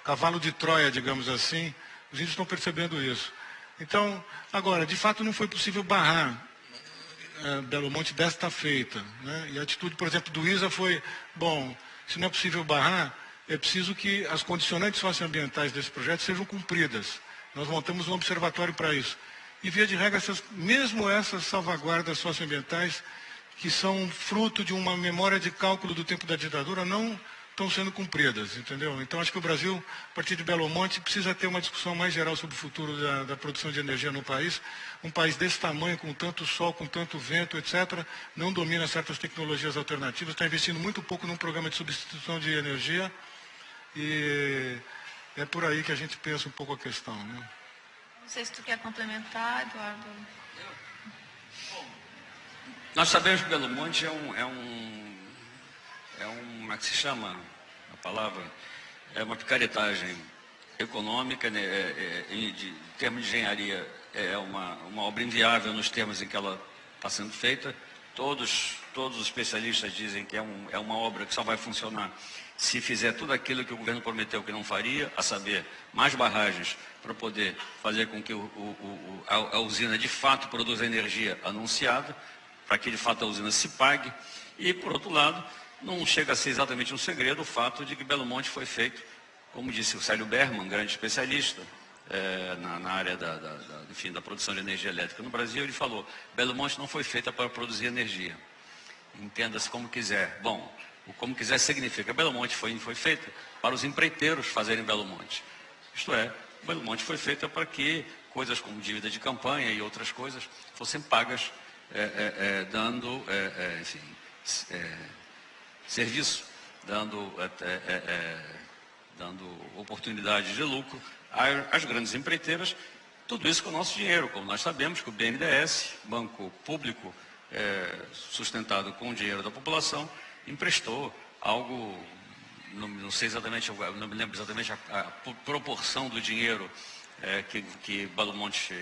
cavalo de Troia, digamos assim. Os índios estão percebendo isso. Então, agora, de fato não foi possível barrar Belo Monte desta feita, né? E a atitude, por exemplo, do ISA foi, bom, se não é possível barrar, é preciso que as condicionantes socioambientais desse projeto sejam cumpridas. Nós montamos um observatório para isso. E, via de regra, mesmo essas salvaguardas socioambientais, que são fruto de uma memória de cálculo do tempo da ditadura, não estão sendo cumpridas, entendeu? Então, acho que o Brasil, a partir de Belo Monte, precisa ter uma discussão mais geral sobre o futuro da produção de energia no país. Um país desse tamanho, com tanto sol, com tanto vento, etc., não domina certas tecnologias alternativas, está investindo muito pouco num programa de substituição de energia, e é por aí que a gente pensa um pouco a questão, né? Não sei se tu quer complementar, Eduardo. Nós sabemos que Belo Monte como é que se chama a palavra? É uma picaretagem econômica, né, em termos de engenharia, é uma obra inviável nos termos em que ela está sendo feita. Todos os especialistas dizem que é uma obra que só vai funcionar se fizer tudo aquilo que o governo prometeu que não faria, a saber, mais barragens para poder fazer com que a usina de fato produza a energia anunciada, para que de fato a usina se pague. E, por outro lado, não chega a ser exatamente um segredo o fato de que Belo Monte foi feito, como disse o Célio Berman, grande especialista na área da produção de energia elétrica no Brasil. Ele falou: Belo Monte não foi feita para produzir energia. Entenda-se como quiser. Bom, o como quiser significa Belo Monte foi feita para os empreiteiros fazerem Belo Monte. Isto é, Belo Monte foi feita para que coisas como dívida de campanha e outras coisas fossem pagas, dando serviço, dando oportunidades de lucro às grandes empreiteiras. Tudo isso com o nosso dinheiro, como nós sabemos que o BNDES, banco público sustentado com o dinheiro da população, emprestou algo, não sei exatamente, não me lembro exatamente a proporção do dinheiro que Belo Monte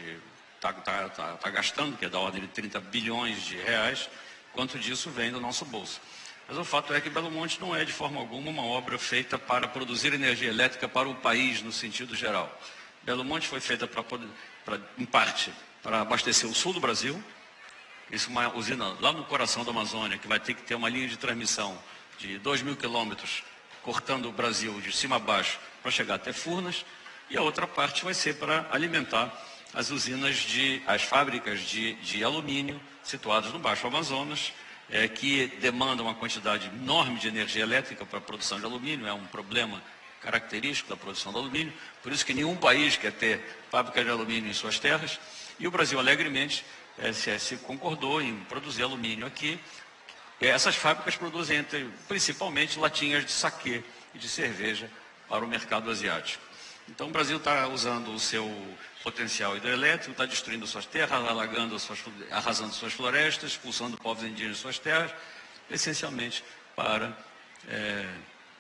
está gastando, que é da ordem de 30 bilhões de reais, quanto disso vem do nosso bolso. Mas o fato é que Belo Monte não é de forma alguma uma obra feita para produzir energia elétrica para o país no sentido geral. Belo Monte foi feita em parte para abastecer o sul do Brasil. Isso é uma usina lá no coração da Amazônia, que vai ter que ter uma linha de transmissão de 2.000 quilômetros, cortando o Brasil de cima a baixo para chegar até Furnas. E a outra parte vai ser para alimentar as fábricas de alumínio situadas no Baixo Amazonas, que demandam uma quantidade enorme de energia elétrica para a produção de alumínio. É um problema característico da produção de alumínio, por isso que nenhum país quer ter fábrica de alumínio em suas terras, e o Brasil alegremente se concordou em produzir alumínio aqui. Essas fábricas produzem principalmente latinhas de saquê e de cerveja para o mercado asiático. Então o Brasil está usando o seu potencial hidrelétrico, está destruindo suas terras, arrasando suas florestas, expulsando povos indígenas de suas terras, essencialmente para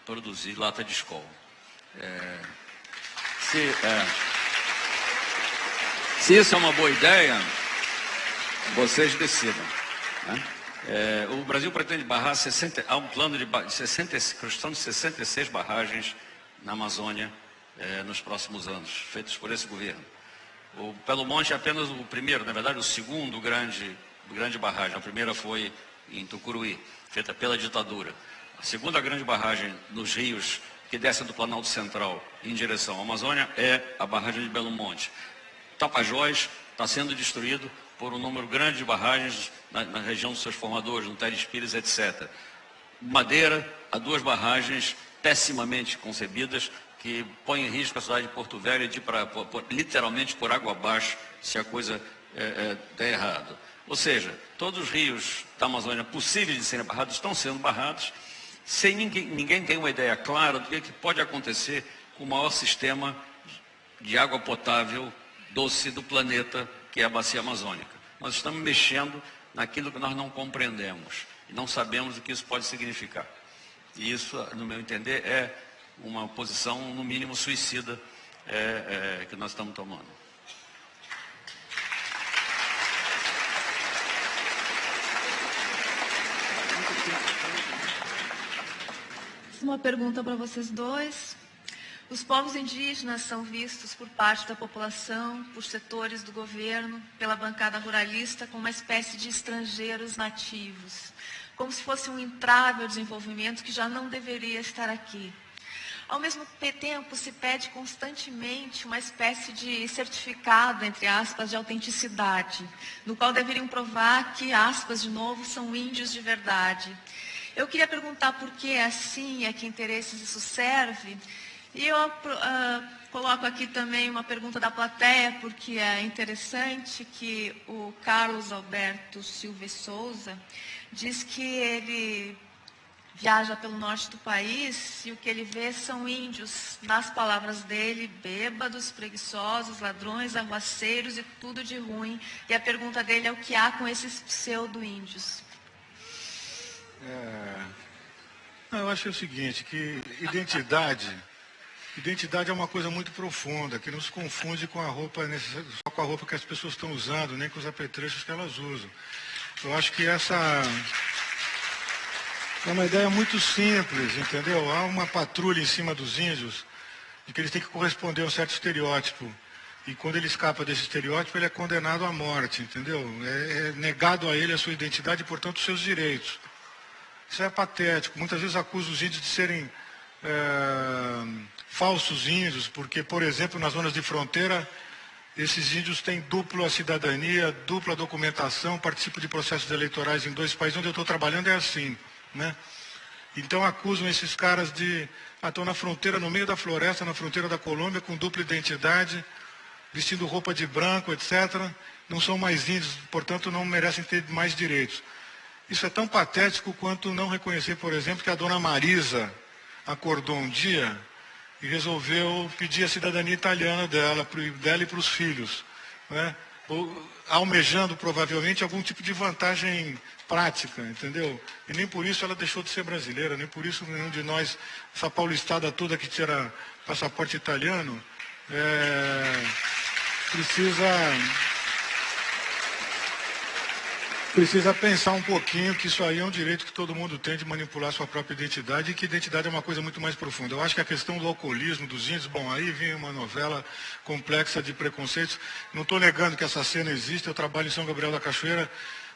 produzir lata de Skol. Se isso é uma boa ideia, vocês decidam, né? O Brasil pretende barrar há um plano de construção de 66 barragens na Amazônia nos próximos anos, feitos por esse governo. O Belo Monte é apenas o primeiro, na verdade, o segundo grande barragem. A primeira foi em Tucuruí, feita pela ditadura. A segunda grande barragem nos rios que descem do Planalto Central em direção à Amazônia é a barragem de Belo Monte. Tapajós está sendo destruído por um número grande de barragens na região dos seus formadores, no Téres Pires, etc. Madeira, há 2 barragens pessimamente concebidas que põem em risco a cidade de Porto Velho literalmente por água abaixo se a coisa der errado. Ou seja, todos os rios da Amazônia possíveis de serem barrados estão sendo barrados, sem ninguém tem uma ideia clara do que pode acontecer com o maior sistema de água potável doce do planeta, que é a bacia amazônica. Nós estamos mexendo naquilo que nós não compreendemos e não sabemos o que isso pode significar. E isso, no meu entender, é uma posição, no mínimo, suicida que nós estamos tomando. Uma pergunta para vocês dois. Os povos indígenas são vistos por parte da população, por setores do governo, pela bancada ruralista, como uma espécie de estrangeiros nativos, como se fosse um entrave ao desenvolvimento que já não deveria estar aqui. Ao mesmo tempo, se pede constantemente uma espécie de certificado, entre aspas, de autenticidade, no qual deveriam provar que, aspas, de novo, são índios de verdade. Eu queria perguntar por que é assim, a que interesses isso serve. E eu coloco aqui também uma pergunta da plateia, porque é interessante que o Carlos Alberto Silva Souza diz que ele viaja pelo norte do país e o que ele vê são índios, nas palavras dele, bêbados, preguiçosos, ladrões, arruaceiros e tudo de ruim. E a pergunta dele é o que há com esses pseudo-índios. Eu acho o seguinte, que identidade Identidade é uma coisa muito profunda, que não se confunde com a roupa, só com a roupa que as pessoas estão usando, nem com os apetrechos que elas usam. Eu acho que essa é uma ideia muito simples, entendeu? Há uma patrulha em cima dos índios, de que eles têm que corresponder a um certo estereótipo. E quando ele escapa desse estereótipo, ele é condenado à morte, entendeu? É negado a ele a sua identidade e, portanto, os seus direitos. Isso é patético. Muitas vezes acusa os índios de serem falsos índios, porque, por exemplo, nas zonas de fronteira, esses índios têm dupla cidadania, dupla documentação, participam de processos eleitorais em 2 países. Onde eu estou trabalhando é assim, né? Então acusam esses caras de... estão na fronteira, no meio da floresta, na fronteira da Colômbia, com dupla identidade, vestindo roupa de branco, etc. Não são mais índios, portanto não merecem ter mais direitos. Isso é tão patético quanto não reconhecer, por exemplo, que a dona Marisa acordou um dia e resolveu pedir a cidadania italiana dela e para os filhos, né? Almejando provavelmente algum tipo de vantagem prática, entendeu? E nem por isso ela deixou de ser brasileira, nem por isso nenhum de nós, essa paulistada toda que tira passaporte italiano, precisa pensar um pouquinho que isso aí é um direito que todo mundo tem de manipular sua própria identidade e que identidade é uma coisa muito mais profunda. Eu acho que a questão do alcoolismo dos índios, bom, aí vem uma novela complexa de preconceitos. Não estou negando que essa cena existe, eu trabalho em São Gabriel da Cachoeira,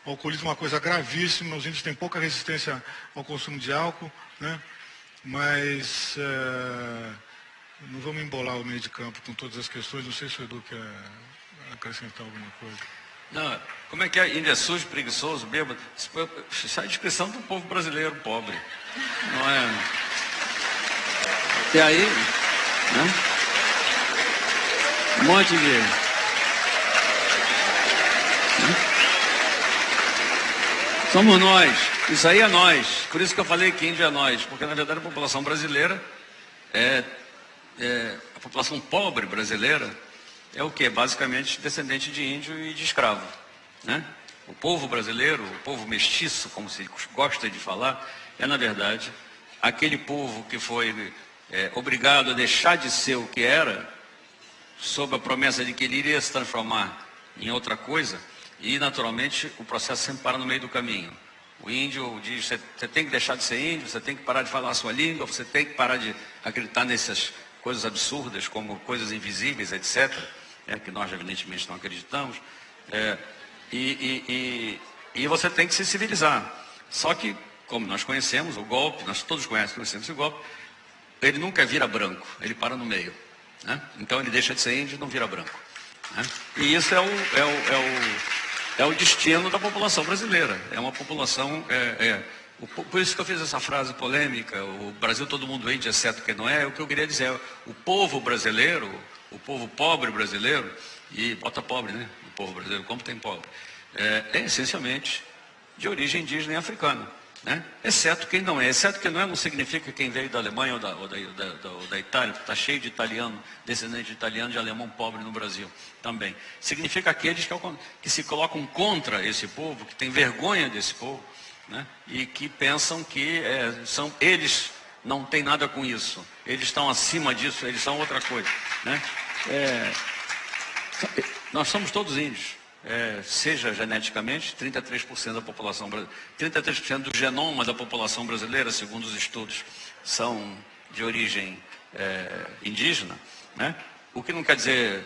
o alcoolismo é uma coisa gravíssima, os índios têm pouca resistência ao consumo de álcool, né? Mas não vamos embolar o meio de campo com todas as questões, não sei se o Edu quer acrescentar alguma coisa. Não, como é que é? Índio é sujo, preguiçoso, bêbado? Isso é a descrição do povo brasileiro pobre. Não é? E aí, né? Um monte de... Somos nós, isso aí é nós. Por isso que eu falei que índio é nós, porque na verdade a população brasileira a população pobre brasileira é o que? Basicamente descendente de índio e de escravo, né? O povo brasileiro, o povo mestiço, como se gosta de falar, é na verdade aquele povo que foi obrigado a deixar de ser o que era, sob a promessa de que ele iria se transformar em outra coisa, e naturalmente o processo sempre para no meio do caminho. O índio diz, você tem que deixar de ser índio, você tem que parar de falar a sua língua, você tem que parar de acreditar nessas coisas absurdas, como coisas invisíveis, etc., que nós evidentemente não acreditamos, e você tem que se civilizar. Só que, como nós conhecemos o golpe, nós todos conhecemos o golpe, ele nunca vira branco, ele para no meio, né? Então ele deixa de ser índio e não vira branco, né? E isso é o destino da população brasileira. É uma população... Por isso que eu fiz essa frase polêmica, o Brasil todo mundo índio, exceto quem não é. O que eu queria dizer é, o povo brasileiro, o povo pobre brasileiro, e bota pobre, né? O povo brasileiro, como tem pobre, é essencialmente de origem indígena e africana, né? Exceto quem não é. Exceto quem não é não significa quem veio da Alemanha ou da Itália, porque está cheio de italiano, descendente de italiano, de alemão pobre no Brasil também. Significa aqueles que se colocam contra esse povo, que têm vergonha desse povo, né? E que pensam que eles não têm nada com isso, eles estão acima disso, eles são outra coisa, né? Nós somos todos índios, seja geneticamente, 33% da população brasileira, 33% do genoma da população brasileira, segundo os estudos, são de origem indígena, né? O que não quer dizer,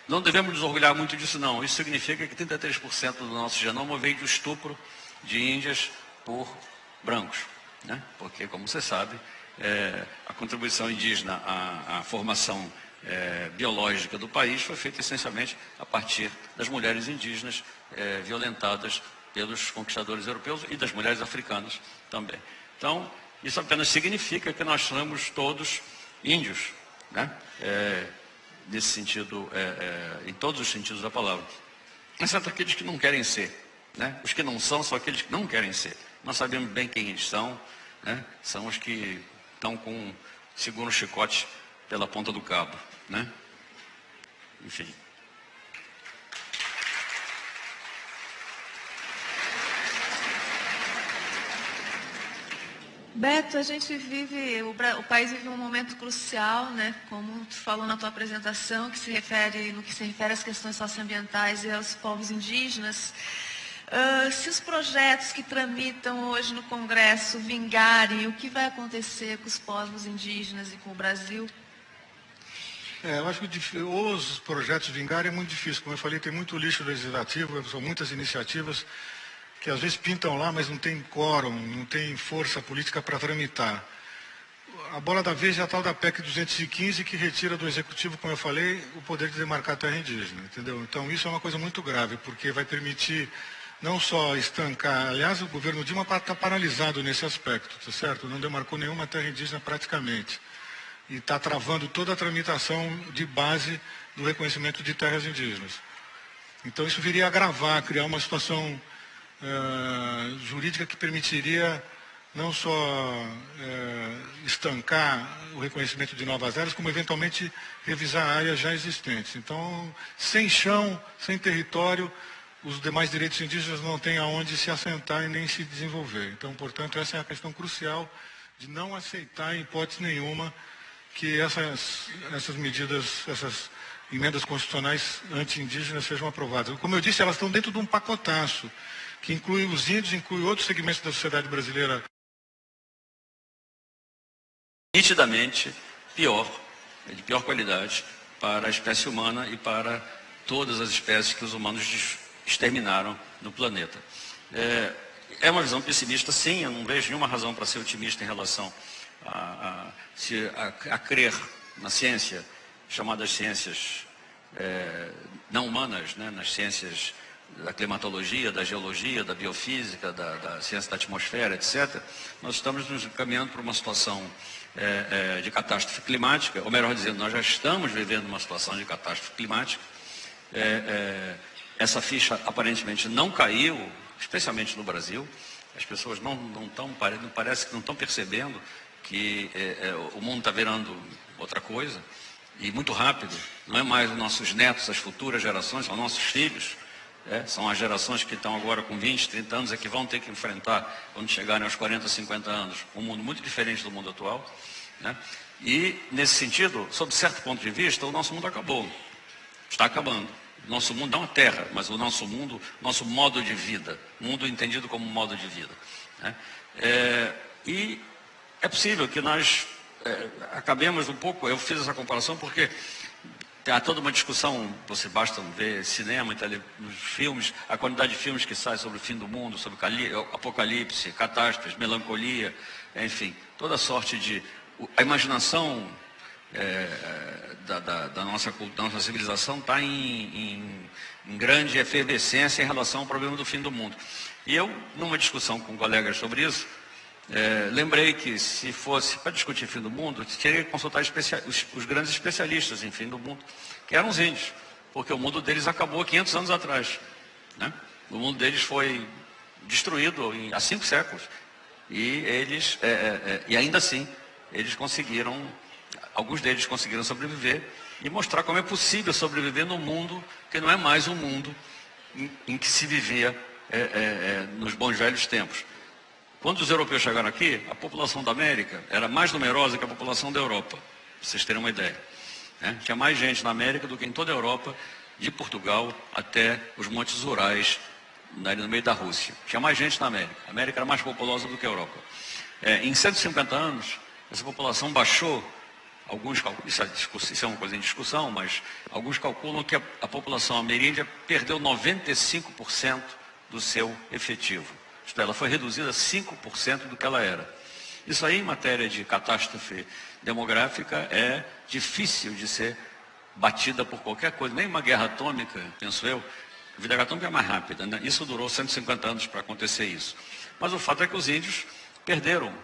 não devemos nos orgulhar muito disso não, isso significa que 33% do nosso genoma veio do estupro de índias por brancos, né? Porque, como você sabe, a contribuição indígena à formação biológica do país foi feita essencialmente a partir das mulheres indígenas violentadas pelos conquistadores europeus e das mulheres africanas também. Então, isso apenas significa que nós somos todos índios, né? Nesse sentido, em todos os sentidos da palavra, exceto aqueles que não querem ser, né? Os que não são aqueles que não querem ser. Nós sabemos bem quem eles são, né? São os que estão seguram o chicote pela ponta do cabo, né? Enfim. Beto, a gente vive, o país vive um momento crucial, né? Como tu falou na tua apresentação, no que se refere às questões socioambientais e aos povos indígenas. Se os projetos que tramitam hoje no Congresso vingarem, o que vai acontecer com os povos indígenas e com o Brasil? Eu acho que os projetos vingarem é muito difícil. Como eu falei, tem muito lixo legislativo, são muitas iniciativas que às vezes pintam lá, mas não tem quórum, não tem força política para tramitar. A bola da vez é a tal da PEC 215, que retira do Executivo, como eu falei, o poder de demarcar a terra indígena, entendeu? Então isso é uma coisa muito grave, porque vai permitir não só estancar, aliás, o governo Dilma está paralisado nesse aspecto, tá certo? Não demarcou nenhuma terra indígena praticamente. E está travando toda a tramitação de base do reconhecimento de terras indígenas. Então isso viria a agravar, criar uma situação jurídica que permitiria não só estancar o reconhecimento de novas áreas, como eventualmente revisar áreas já existentes. Então, sem chão, sem território, os demais direitos indígenas não têm aonde se assentar e nem se desenvolver. Então, portanto, essa é a questão crucial de não aceitar, em hipótese nenhuma, que essas medidas, essas emendas constitucionais anti-indígenas sejam aprovadas. Como eu disse, elas estão dentro de um pacotaço, que inclui os índios, inclui outros segmentos da sociedade brasileira. Nitidamente pior, de pior qualidade para a espécie humana e para todas as espécies que os humanos exterminaram no planeta. É uma visão pessimista, sim, eu não vejo nenhuma razão para ser otimista em relação a crer na ciência, chamadas ciências não humanas, né, nas ciências da climatologia, da geologia, da biofísica, da ciência da atmosfera, etc., nós estamos nos caminhando para uma situação de catástrofe climática, ou melhor dizendo, nós já estamos vivendo uma situação de catástrofe climática. Essa ficha aparentemente não caiu, especialmente no Brasil. As pessoas parece que não estão percebendo que o mundo está virando outra coisa, e muito rápido. Não é mais os nossos netos, as futuras gerações, são nossos filhos. São as gerações que estão agora com 20, 30 anos, que vão ter que enfrentar, quando chegarem aos 40, 50 anos, um mundo muito diferente do mundo atual, né? E, nesse sentido, sob certo ponto de vista, o nosso mundo acabou. Está acabando. Nosso mundo não é a Terra, mas o nosso mundo, nosso modo de vida. Mundo entendido como modo de vida, né? E é possível que nós acabemos um pouco, eu fiz essa comparação porque há toda uma discussão, você basta ver cinema, nos filmes, a quantidade de filmes que saem sobre o fim do mundo, sobre apocalipse, catástrofes, melancolia, enfim, toda sorte de... A imaginação da nossa civilização está em grande efervescência em relação ao problema do fim do mundo. E eu, numa discussão com colegas sobre isso, lembrei que, se fosse para discutir fim do mundo, teria que consultar os grandes especialistas em fim do mundo, que eram os índios, porque o mundo deles acabou 500 anos atrás, né? O mundo deles foi destruído há 5 séculos, e eles, e ainda assim, alguns deles conseguiram sobreviver e mostrar como é possível sobreviver num mundo que não é mais um mundo em que se vivia nos bons velhos tempos. Quando os europeus chegaram aqui, a população da América era mais numerosa que a população da Europa, para vocês terem uma ideia, né? Tinha mais gente na América do que em toda a Europa, de Portugal até os Montes Urais, no meio da Rússia. Tinha mais gente na América. A América era mais populosa do que a Europa. Em 150 anos, essa população baixou. Alguns calculam, isso é uma coisa em discussão, mas alguns calculam que a população ameríndia perdeu 95% do seu efetivo. Isto é, ela foi reduzida a 5% do que ela era. Isso aí, em matéria de catástrofe demográfica, é difícil de ser batida por qualquer coisa, nem uma guerra atômica, penso eu. A vida atômica é mais rápida, né? Isso durou 150 anos para acontecer isso. Mas o fato é que os índios perderam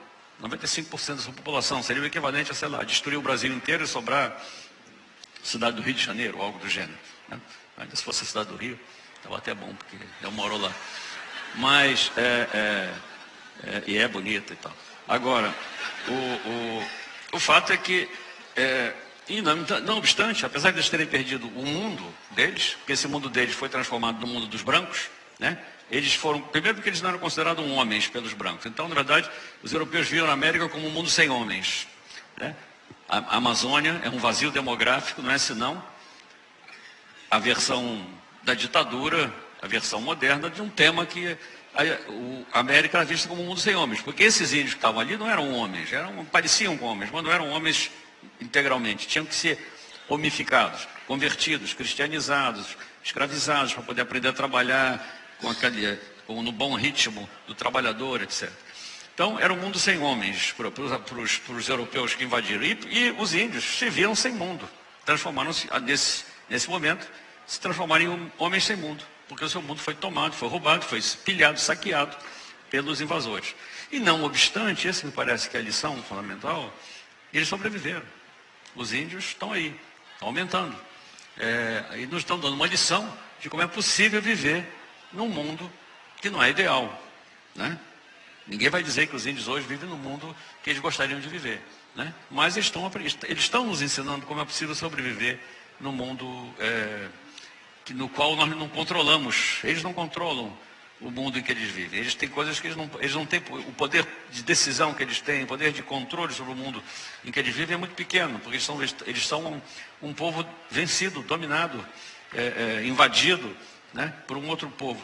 95% da sua população. Seria o equivalente a, sei lá, destruir o Brasil inteiro e sobrar a cidade do Rio de Janeiro, ou algo do gênero, né? Ainda se fosse a cidade do Rio, estava até bom, porque eu moro lá. Mas, e é bonita e tal. Agora, o fato é que, não obstante, apesar de eles terem perdido o mundo deles, porque esse mundo deles foi transformado no mundo dos brancos, né? Eles foram, primeiro porque eles não eram considerados homens pelos brancos. Então, na verdade, os europeus viram a América como um mundo sem homens, né? A Amazônia é um vazio demográfico, não é senão a versão da ditadura, a versão moderna de um tema que a América era vista como um mundo sem homens. Porque esses índios que estavam ali não eram homens, pareciam com homens, mas não eram homens integralmente. Tinham que ser homificados, convertidos, cristianizados, escravizados para poder aprender a trabalhar no bom ritmo do trabalhador, etc. Então, era um mundo sem homens para os europeus que invadiram. E os índios se viram sem mundo. Transformaram-se, nesse momento, se transformaram em homens sem mundo. Porque o seu mundo foi tomado, foi roubado, foi pilhado, saqueado pelos invasores. E não obstante, essa me parece que é a lição fundamental, eles sobreviveram. Os índios estão aí, estão aumentando. E nos estão dando uma lição de como é possível viver num mundo que não é ideal, né? Ninguém vai dizer que os índios hoje vivem no mundo que eles gostariam de viver, né? Mas eles estão nos ensinando como é possível sobreviver num mundo no qual nós não controlamos. Eles não controlam o mundo em que eles vivem. Eles têm coisas que eles não têm. O poder de decisão que eles têm, o poder de controle sobre o mundo em que eles vivem é muito pequeno, porque eles são um povo vencido, dominado, invadido, né, por um outro povo.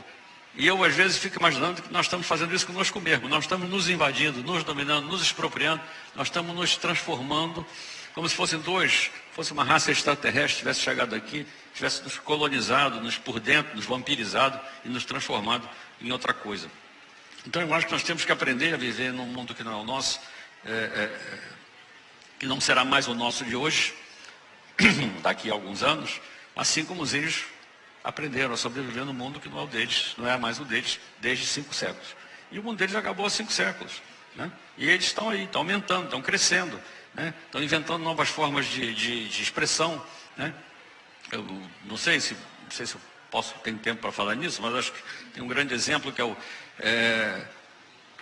E eu, às vezes, fico imaginando que nós estamos fazendo isso conosco mesmo. Nós estamos nos invadindo, nos dominando, nos expropriando. Nós estamos nos transformando como se fosse uma raça extraterrestre, tivesse chegado aqui, tivesse nos colonizado, nos por dentro, nos vampirizado e nos transformado em outra coisa. Então, eu acho que nós temos que aprender a viver num mundo que não é o nosso, que não será mais o nosso de hoje, daqui a alguns anos, assim como os índios aprenderam a sobreviver no mundo que não é o deles, não é mais o deles, desde 5 séculos. E o mundo deles acabou há 5 séculos, né? E eles estão aí, estão aumentando, estão crescendo, né? Estão inventando novas formas de expressão, né? Eu não sei se eu tenho tempo para falar nisso, mas acho que tem um grande exemplo que é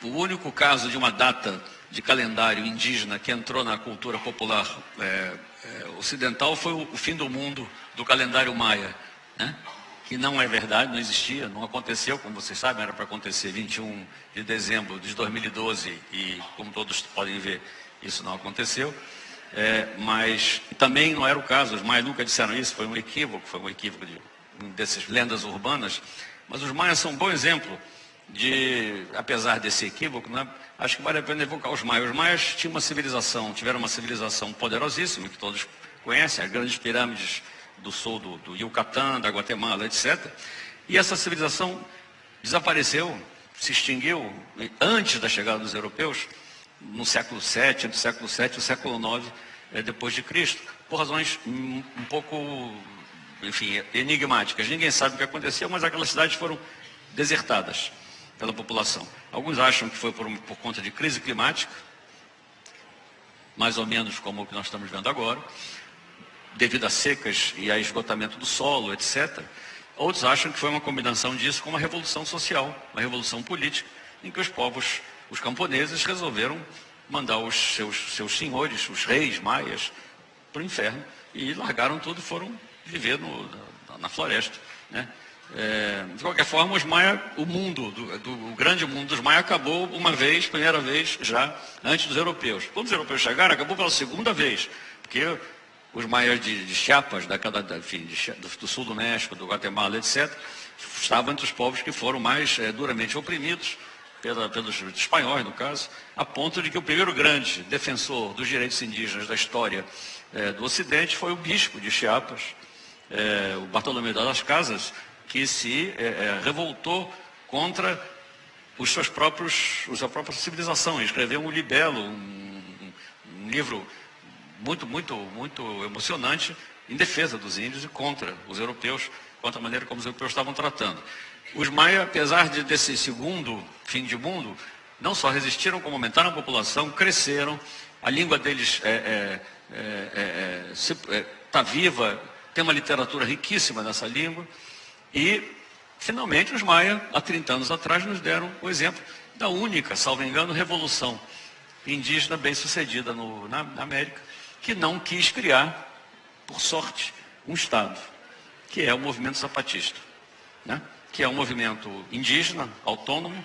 o único caso de uma data de calendário indígena que entrou na cultura popular ocidental foi o fim do mundo do calendário maia, né? Que não é verdade, não existia, não aconteceu, como vocês sabem, era para acontecer 21 de dezembro de 2012 e, como todos podem ver, isso não aconteceu. Mas também não era o caso, os maias nunca disseram isso, foi um equívoco dessas lendas urbanas. Mas os maias são um bom exemplo apesar desse equívoco, né, acho que vale a pena evocar os maias. Os maias tiveram uma civilização poderosíssima, que todos conhecem, as grandes pirâmides do sul do Yucatán, da Guatemala, etc. E essa civilização desapareceu, se extinguiu antes da chegada dos europeus, no século VII, entre o século VII e o século IX depois de Cristo, por razões um pouco, enfim, enigmáticas. Ninguém sabe o que aconteceu, mas aquelas cidades foram desertadas pela população. Alguns acham que foi por conta de crise climática, mais ou menos como o que nós estamos vendo agora, devido a secas e a esgotamento do solo, etc. Outros acham que foi uma combinação disso com uma revolução social, uma revolução política, em que os camponeses resolveram mandar os seus senhores, os reis maias, para o inferno, e largaram tudo e foram viver na floresta, né? De qualquer forma, os maias, o grande mundo dos maias acabou primeira vez já antes dos europeus. Quando os europeus chegaram, acabou pela segunda vez, porque os maias de Chiapas, do sul do México, do Guatemala, etc., estavam entre os povos que foram mais duramente oprimidos pelos espanhóis, no caso, a ponto de que o primeiro grande defensor dos direitos indígenas da história do Ocidente foi o bispo de Chiapas, o Bartolomé de las Casas, que se revoltou contra sua própria civilização. Escreveu um libelo, um livro muito, muito, muito emocionante em defesa dos índios e contra os europeus, contra a maneira como os europeus estavam tratando. Os maias, apesar desse segundo fim de mundo, não só resistiram, como aumentaram a população, cresceram, a língua deles está viva, tem uma literatura riquíssima nessa língua, e, finalmente, os maias, há 30 anos atrás, nos deram o exemplo da única, salvo engano, revolução indígena bem-sucedida na América, que não quis criar, por sorte, um Estado, que é o movimento zapatista, né? que é um movimento indígena, autônomo,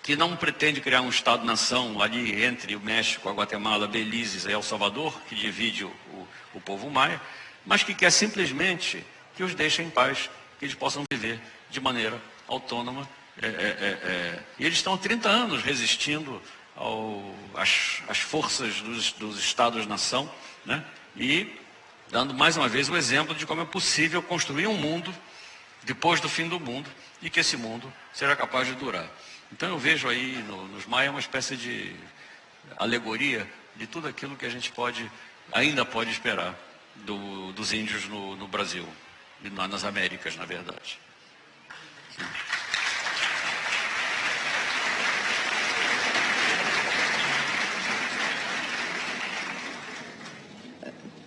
que não pretende criar um Estado-nação ali entre o México, a Guatemala, Belize e El Salvador, que divide o povo maia, mas que quer simplesmente que os deixem em paz, que eles possam viver de maneira autônoma. E eles estão há 30 anos resistindo às forças dos Estados-nação, né? E dando mais uma vez o exemplo de como é possível construir um mundo depois do fim do mundo e que esse mundo seja capaz de durar. Então eu vejo aí nos Maia uma espécie de alegoria de tudo aquilo que a gente ainda pode esperar dos índios no Brasil, e nas Américas, na verdade. Sim.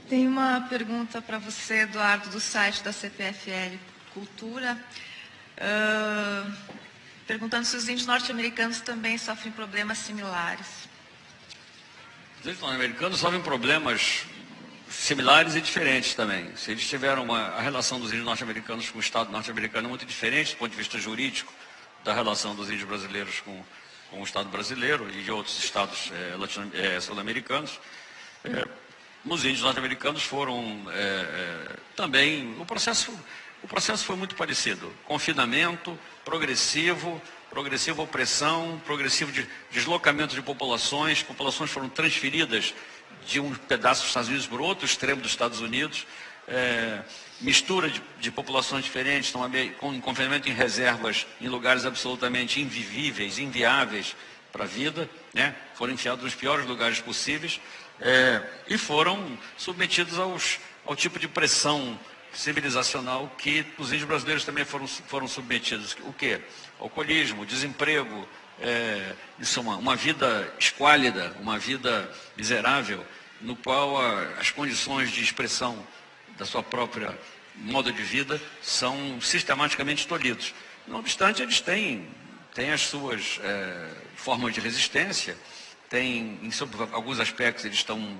Tem uma pergunta para você, Eduardo, do site da CPFL Cultura, perguntando se os índios norte-americanos também sofrem problemas similares. Os índios norte-americanos sofrem problemas similares e diferentes também. Se eles tiveram a relação dos índios norte-americanos com o Estado norte-americano é muito diferente do ponto de vista jurídico da relação dos índios brasileiros com o Estado brasileiro e de outros estados sul-americanos. Os índios norte-americanos foram também... O processo foi muito parecido. Confinamento, progressiva opressão, progressivo deslocamento de populações. Populações foram transferidas de um pedaço dos Estados Unidos para outro extremo dos Estados Unidos. Mistura de populações diferentes, com confinamento em reservas, em lugares absolutamente invivíveis, inviáveis para a vida, né? Foram enfiados nos piores lugares possíveis. E foram submetidos ao tipo de pressão civilizacional que os índios brasileiros também foram submetidos. O quê? Alcoolismo, desemprego, uma vida esquálida, uma vida miserável, no qual as condições de expressão da sua própria modo de vida são sistematicamente tolhidos. Não obstante, eles têm as suas formas de resistência. Em alguns aspectos, eles estão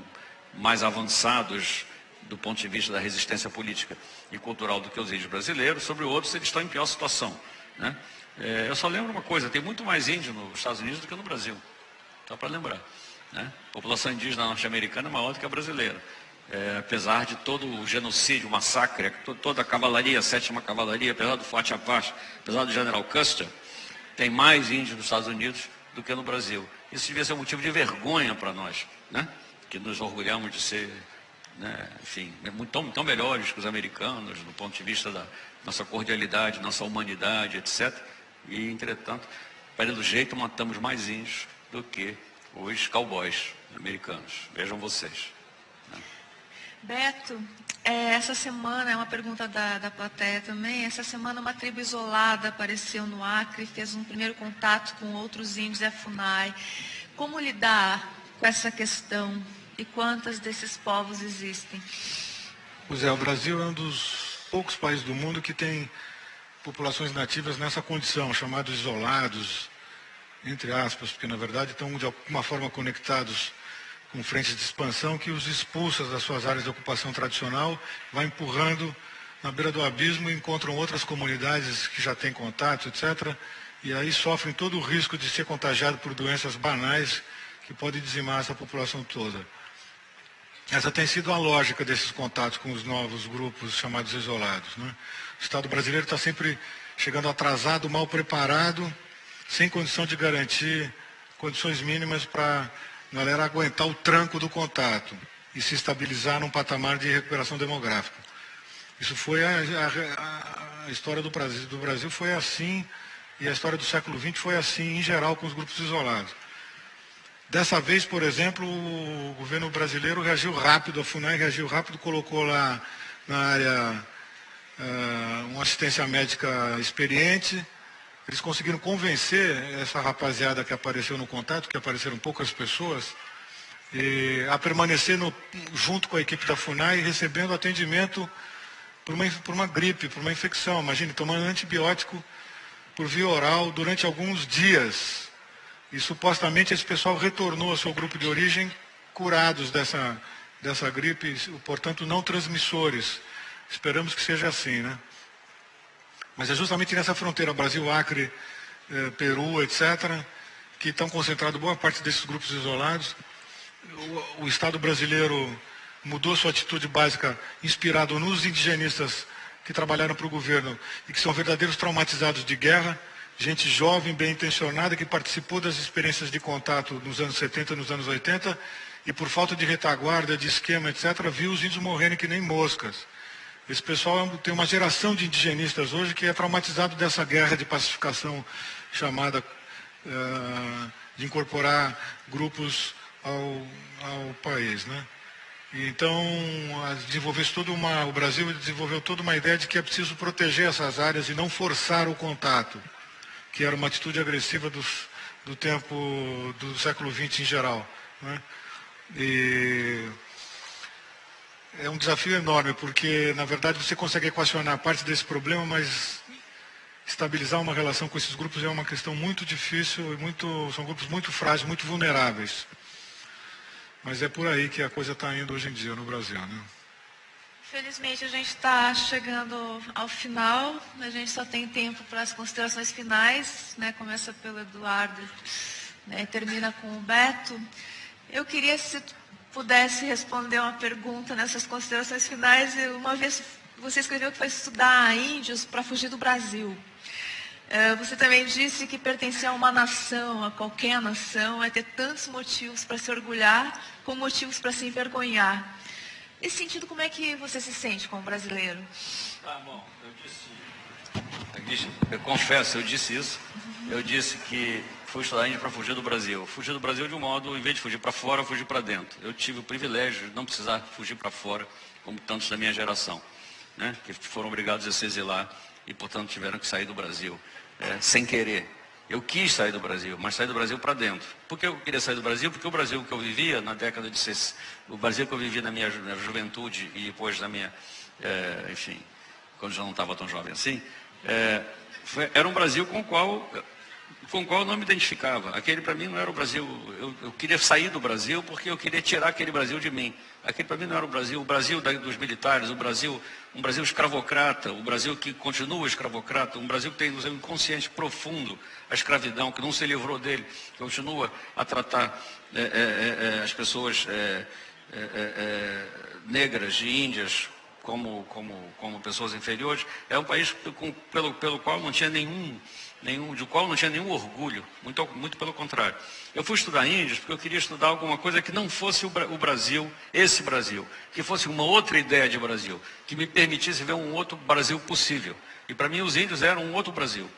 mais avançados do ponto de vista da resistência política e cultural do que os índios brasileiros. Sobre outros, eles estão em pior situação, né? Eu só lembro uma coisa, tem muito mais índio nos Estados Unidos do que no Brasil, só para lembrar, né? A população indígena norte-americana é maior do que a brasileira. Apesar de todo o genocídio, o massacre, toda a cavalaria, a 7ª Cavalaria, apesar do Forte Apache, apesar do General Custer, tem mais índios nos Estados Unidos do que no Brasil. Isso devia ser um motivo de vergonha para nós, né? Que nos orgulhamos de ser, né, enfim, tão melhores que os americanos, do ponto de vista da nossa cordialidade, nossa humanidade, etc. E, entretanto, pelo jeito, matamos mais índios do que os cowboys americanos. Vejam vocês. Né? Beto, essa semana, é uma pergunta da plateia também, essa semana uma tribo isolada apareceu no Acre, fez um primeiro contato com outros índios da FUNAI. Como lidar com essa questão e quantos desses povos existem? Pois é, o Brasil é um dos poucos países do mundo que tem populações nativas nessa condição, chamados isolados, entre aspas, porque na verdade estão de alguma forma conectados com frentes de expansão que os expulsa das suas áreas de ocupação tradicional, vai empurrando na beira do abismo e encontram outras comunidades que já têm contato, etc. E aí sofrem todo o risco de ser contagiado por doenças banais que podem dizimar essa população toda. Essa tem sido a lógica desses contatos com os novos grupos chamados isolados, né? O Estado brasileiro está sempre chegando atrasado, mal preparado, sem condição de garantir condições mínimas para a galera aguentar o tranco do contato e se estabilizar num patamar de recuperação demográfica. Isso foi a história do Brasil foi assim, e a história do século XX foi assim, em geral, com os grupos isolados. Dessa vez, por exemplo, o governo brasileiro reagiu rápido, a FUNAI reagiu rápido, colocou lá na área uma assistência médica experiente. Eles conseguiram convencer essa rapaziada que apareceu no contato, que apareceram poucas pessoas, a permanecer junto com a equipe da FUNAI, recebendo atendimento por uma gripe, por uma infecção. Imagine, tomando antibiótico por via oral durante alguns dias. E supostamente esse pessoal retornou ao seu grupo de origem curados dessa gripe, portanto não transmissores. Esperamos que seja assim, né? Mas é justamente nessa fronteira, Brasil, Acre, Peru, etc., que estão concentrados boa parte desses grupos isolados. O Estado brasileiro mudou sua atitude básica, inspirado nos indigenistas que trabalharam para o governo e que são verdadeiros traumatizados de guerra, gente jovem, bem intencionada, que participou das experiências de contato nos anos 70 e nos anos 80, e por falta de retaguarda, de esquema, etc., viu os índios morrerem que nem moscas. Esse pessoal tem uma geração de indigenistas hoje que é traumatizado dessa guerra de pacificação chamada de incorporar grupos ao país, né? E então, o Brasil desenvolveu toda uma ideia de que é preciso proteger essas áreas e não forçar o contato, que era uma atitude agressiva do tempo do século XX em geral, né? E é um desafio enorme, porque, na verdade, você consegue equacionar parte desse problema, mas estabilizar uma relação com esses grupos é uma questão muito difícil, são grupos muito frágeis, muito vulneráveis. Mas é por aí que a coisa está indo hoje em dia no Brasil, né? Felizmente a gente está chegando ao final, a gente só tem tempo para as considerações finais, né? Começa pelo Eduardo, né? E termina com o Beto. Eu queria, se pudesse responder uma pergunta nessas considerações finais. Uma vez você escreveu que foi estudar índios para fugir do Brasil. Você também disse que pertencer a uma nação, a qualquer nação, é ter tantos motivos para se orgulhar, como motivos para se envergonhar. Nesse sentido, como é que você se sente como brasileiro? Tá bom, eu confesso, eu disse isso. Eu disse que fui estudar índio para fugir do Brasil. Fugir do Brasil de um modo, em vez de fugir para fora, eu fugi para dentro. Eu tive o privilégio de não precisar fugir para fora, como tantos da minha geração, né? Que foram obrigados a se exilar e, portanto, tiveram que sair do Brasil. Sem querer. Eu quis sair do Brasil, mas sair do Brasil para dentro. Por que eu queria sair do Brasil? Porque o Brasil que eu vivia na década de 60, o Brasil que eu vivia na minha juventude e depois na minha, enfim, quando já não estava tão jovem assim, era um Brasil com o qual eu não me identificava. Aquele para mim não era o Brasil. Eu queria sair do Brasil porque eu queria tirar aquele Brasil de mim. Aquele para mim não era o Brasil dos militares, um Brasil escravocrata, o Brasil que continua escravocrata, um Brasil que tem no seu inconsciente profundo a escravidão, que não se livrou dele, que continua a tratar as pessoas negras e índias como pessoas inferiores. É um país pelo qual não tinha nenhum orgulho, muito pelo contrário. Eu fui estudar índios porque eu queria estudar alguma coisa que não fosse o Brasil, esse Brasil, que fosse uma outra ideia de Brasil, que me permitisse ver um outro Brasil possível. E para mim os índios eram um outro Brasil.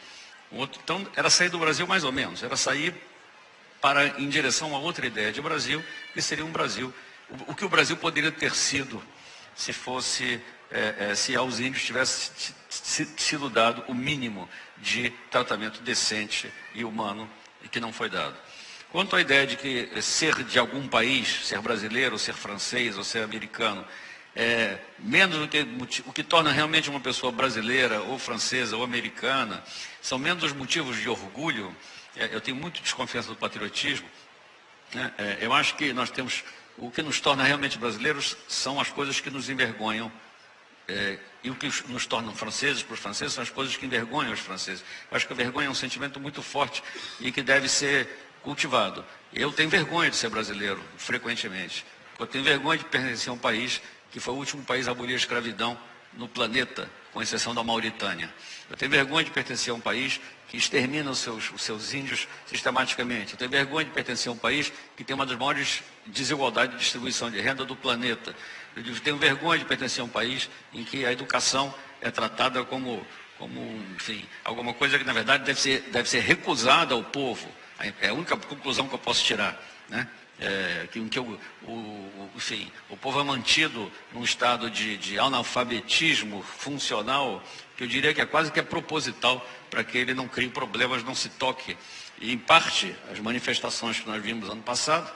Então era sair do Brasil mais ou menos, era sair em direção a outra ideia de Brasil, que seria um Brasil, o que o Brasil poderia ter sido se aos índios tivesse sido dado o mínimo de tratamento decente e humano, e que não foi dado. Quanto à ideia de que ser de algum país, ser brasileiro, ser francês ou ser americano, menos o que torna realmente uma pessoa brasileira ou francesa ou americana, são menos os motivos de orgulho. Eu tenho muito desconfiança do patriotismo, né? Eu acho que nós temos, o que nos torna realmente brasileiros são as coisas que nos envergonham, e o que nos tornam franceses, para os franceses, são as coisas que envergonham os franceses. Eu acho que a vergonha é um sentimento muito forte e que deve ser cultivado. Eu tenho vergonha de ser brasileiro, frequentemente. Eu tenho vergonha de pertencer a um país que foi o último país a abolir a escravidão no planeta, com exceção da Mauritânia. Eu tenho vergonha de pertencer a um país que extermina os seus índios sistematicamente. Eu tenho vergonha de pertencer a um país que tem uma das maiores desigualdades de distribuição de renda do planeta. Eu tenho vergonha de pertencer a um país em que a educação é tratada como enfim, alguma coisa que, na verdade, deve ser recusada ao povo. É a única conclusão que eu posso tirar, né? Enfim, o povo é mantido num estado de analfabetismo funcional, que eu diria que é quase que proposital, para que ele não crie problemas, não se toque. E, em parte, as manifestações que nós vimos ano passado,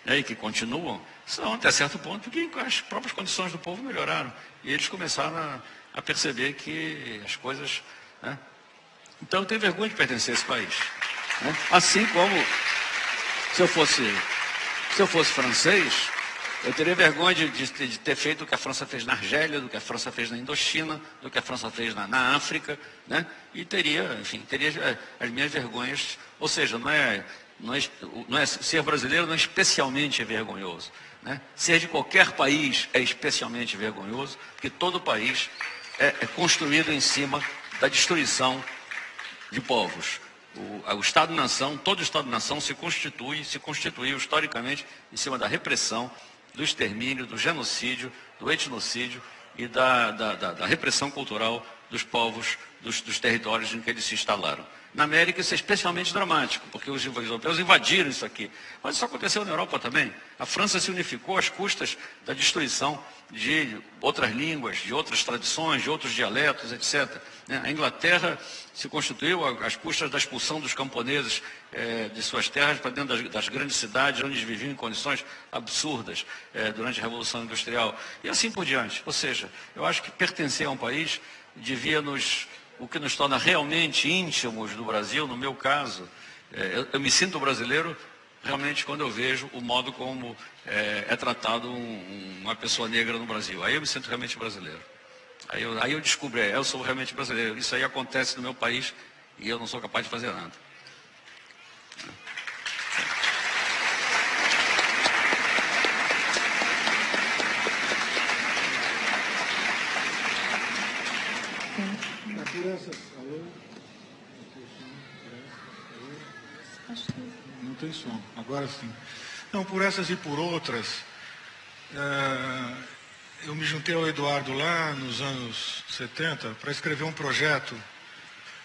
né, e que continuam, são até certo ponto que as próprias condições do povo melhoraram. E eles começaram a perceber que as coisas... né? Então, eu tenho vergonha de pertencer a esse país, né? Assim como, se eu fosse francês, Eu teria vergonha de ter feito o que a França fez na Argélia, do que a França fez na Indochina, do que a França fez na África, né? E teria as minhas vergonhas. Ou seja, ser brasileiro não é especialmente vergonhoso, né? Ser de qualquer país é especialmente vergonhoso, porque todo país é construído em cima da destruição de povos. O Estado-nação, todo Estado-nação se constituiu historicamente em cima da repressão, do extermínio, do genocídio, do etnocídio e da repressão cultural dos povos, dos territórios em que eles se instalaram. Na América isso é especialmente dramático, porque os europeus invadiram isso aqui. Mas isso aconteceu na Europa também. A França se unificou às custas da destruição de outras línguas, de outras tradições, de outros dialetos, etc. A Inglaterra se constituiu às custas da expulsão dos camponeses de suas terras para dentro das grandes cidades, onde eles viviam em condições absurdas durante a Revolução Industrial. E assim por diante. Ou seja, eu acho que pertencer a um país o que nos torna realmente íntimos do Brasil, no meu caso, eu me sinto brasileiro realmente quando eu vejo o modo como é tratado uma pessoa negra no Brasil. Aí eu me sinto realmente brasileiro. Aí eu descubro, eu sou realmente brasileiro. Isso aí acontece no meu país e eu não sou capaz de fazer nada. Não tem som, agora sim. Não, por essas e por outras, eu me juntei ao Eduardo lá nos anos 70 para escrever um projeto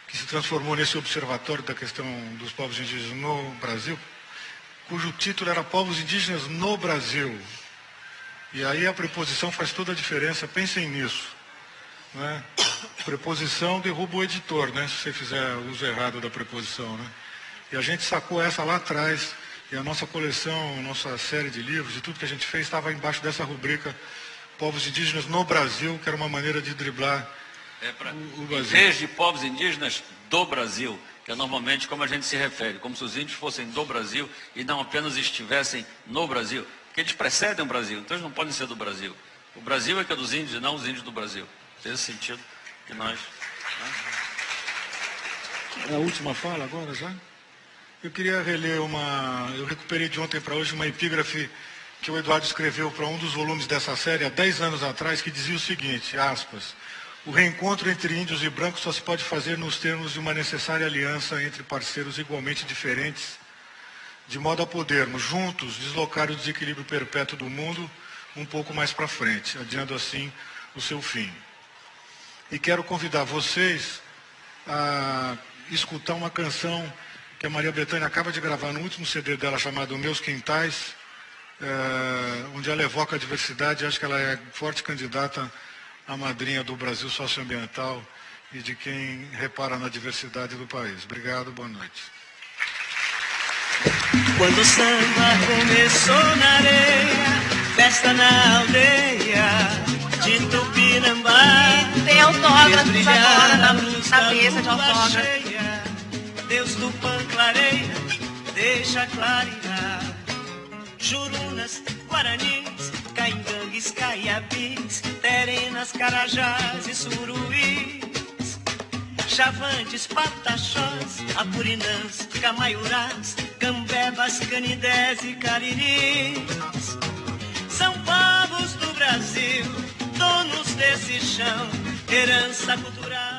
que se transformou nesse observatório da questão dos povos indígenas no Brasil, cujo título era Povos Indígenas no Brasil. E aí a preposição faz toda a diferença, pensem nisso, né? Preposição derruba o editor, né? Se você fizer uso errado da preposição, né? E a gente sacou essa lá atrás, e a nossa coleção, nossa série de livros, e tudo que a gente fez estava embaixo dessa rubrica Povos Indígenas no Brasil, que era uma maneira de driblar o Brasil. Em vez de povos indígenas do Brasil, que é normalmente como a gente se refere, como se os índios fossem do Brasil e não apenas estivessem no Brasil, porque eles precedem o Brasil, então eles não podem ser do Brasil. O Brasil é que é dos índios e não os índios do Brasil. Nesse sentido que nós... É a última fala agora já? Eu queria reler eu recuperei de ontem para hoje uma epígrafe que o Eduardo escreveu para um dos volumes dessa série há 10 anos atrás, que dizia o seguinte, aspas, o reencontro entre índios e brancos só se pode fazer nos termos de uma necessária aliança entre parceiros igualmente diferentes, de modo a podermos, juntos, deslocar o desequilíbrio perpétuo do mundo um pouco mais para frente, adiando assim o seu fim. E quero convidar vocês a escutar uma canção que a Maria Bethânia acaba de gravar no último CD dela, chamado Meus Quintais, onde ela evoca a diversidade. Acho que ela é forte candidata à madrinha do Brasil socioambiental e de quem repara na diversidade do país. Obrigado, boa noite. Quando o samba começou na areia, festa na aldeia de Tupinambá. Tem autógrafos agora na mesa de autógrafos. Deus do Pan clareia, deixa clarear. Jurunas, Guaranis, Caingangues, Caiabis, Terenas, Carajás e Suruís. Chavantes, Pataxós, Apurinãs, Camaiurás, Cambebas, Canindés e Cariris. São povos do Brasil, donos desse chão, herança cultural.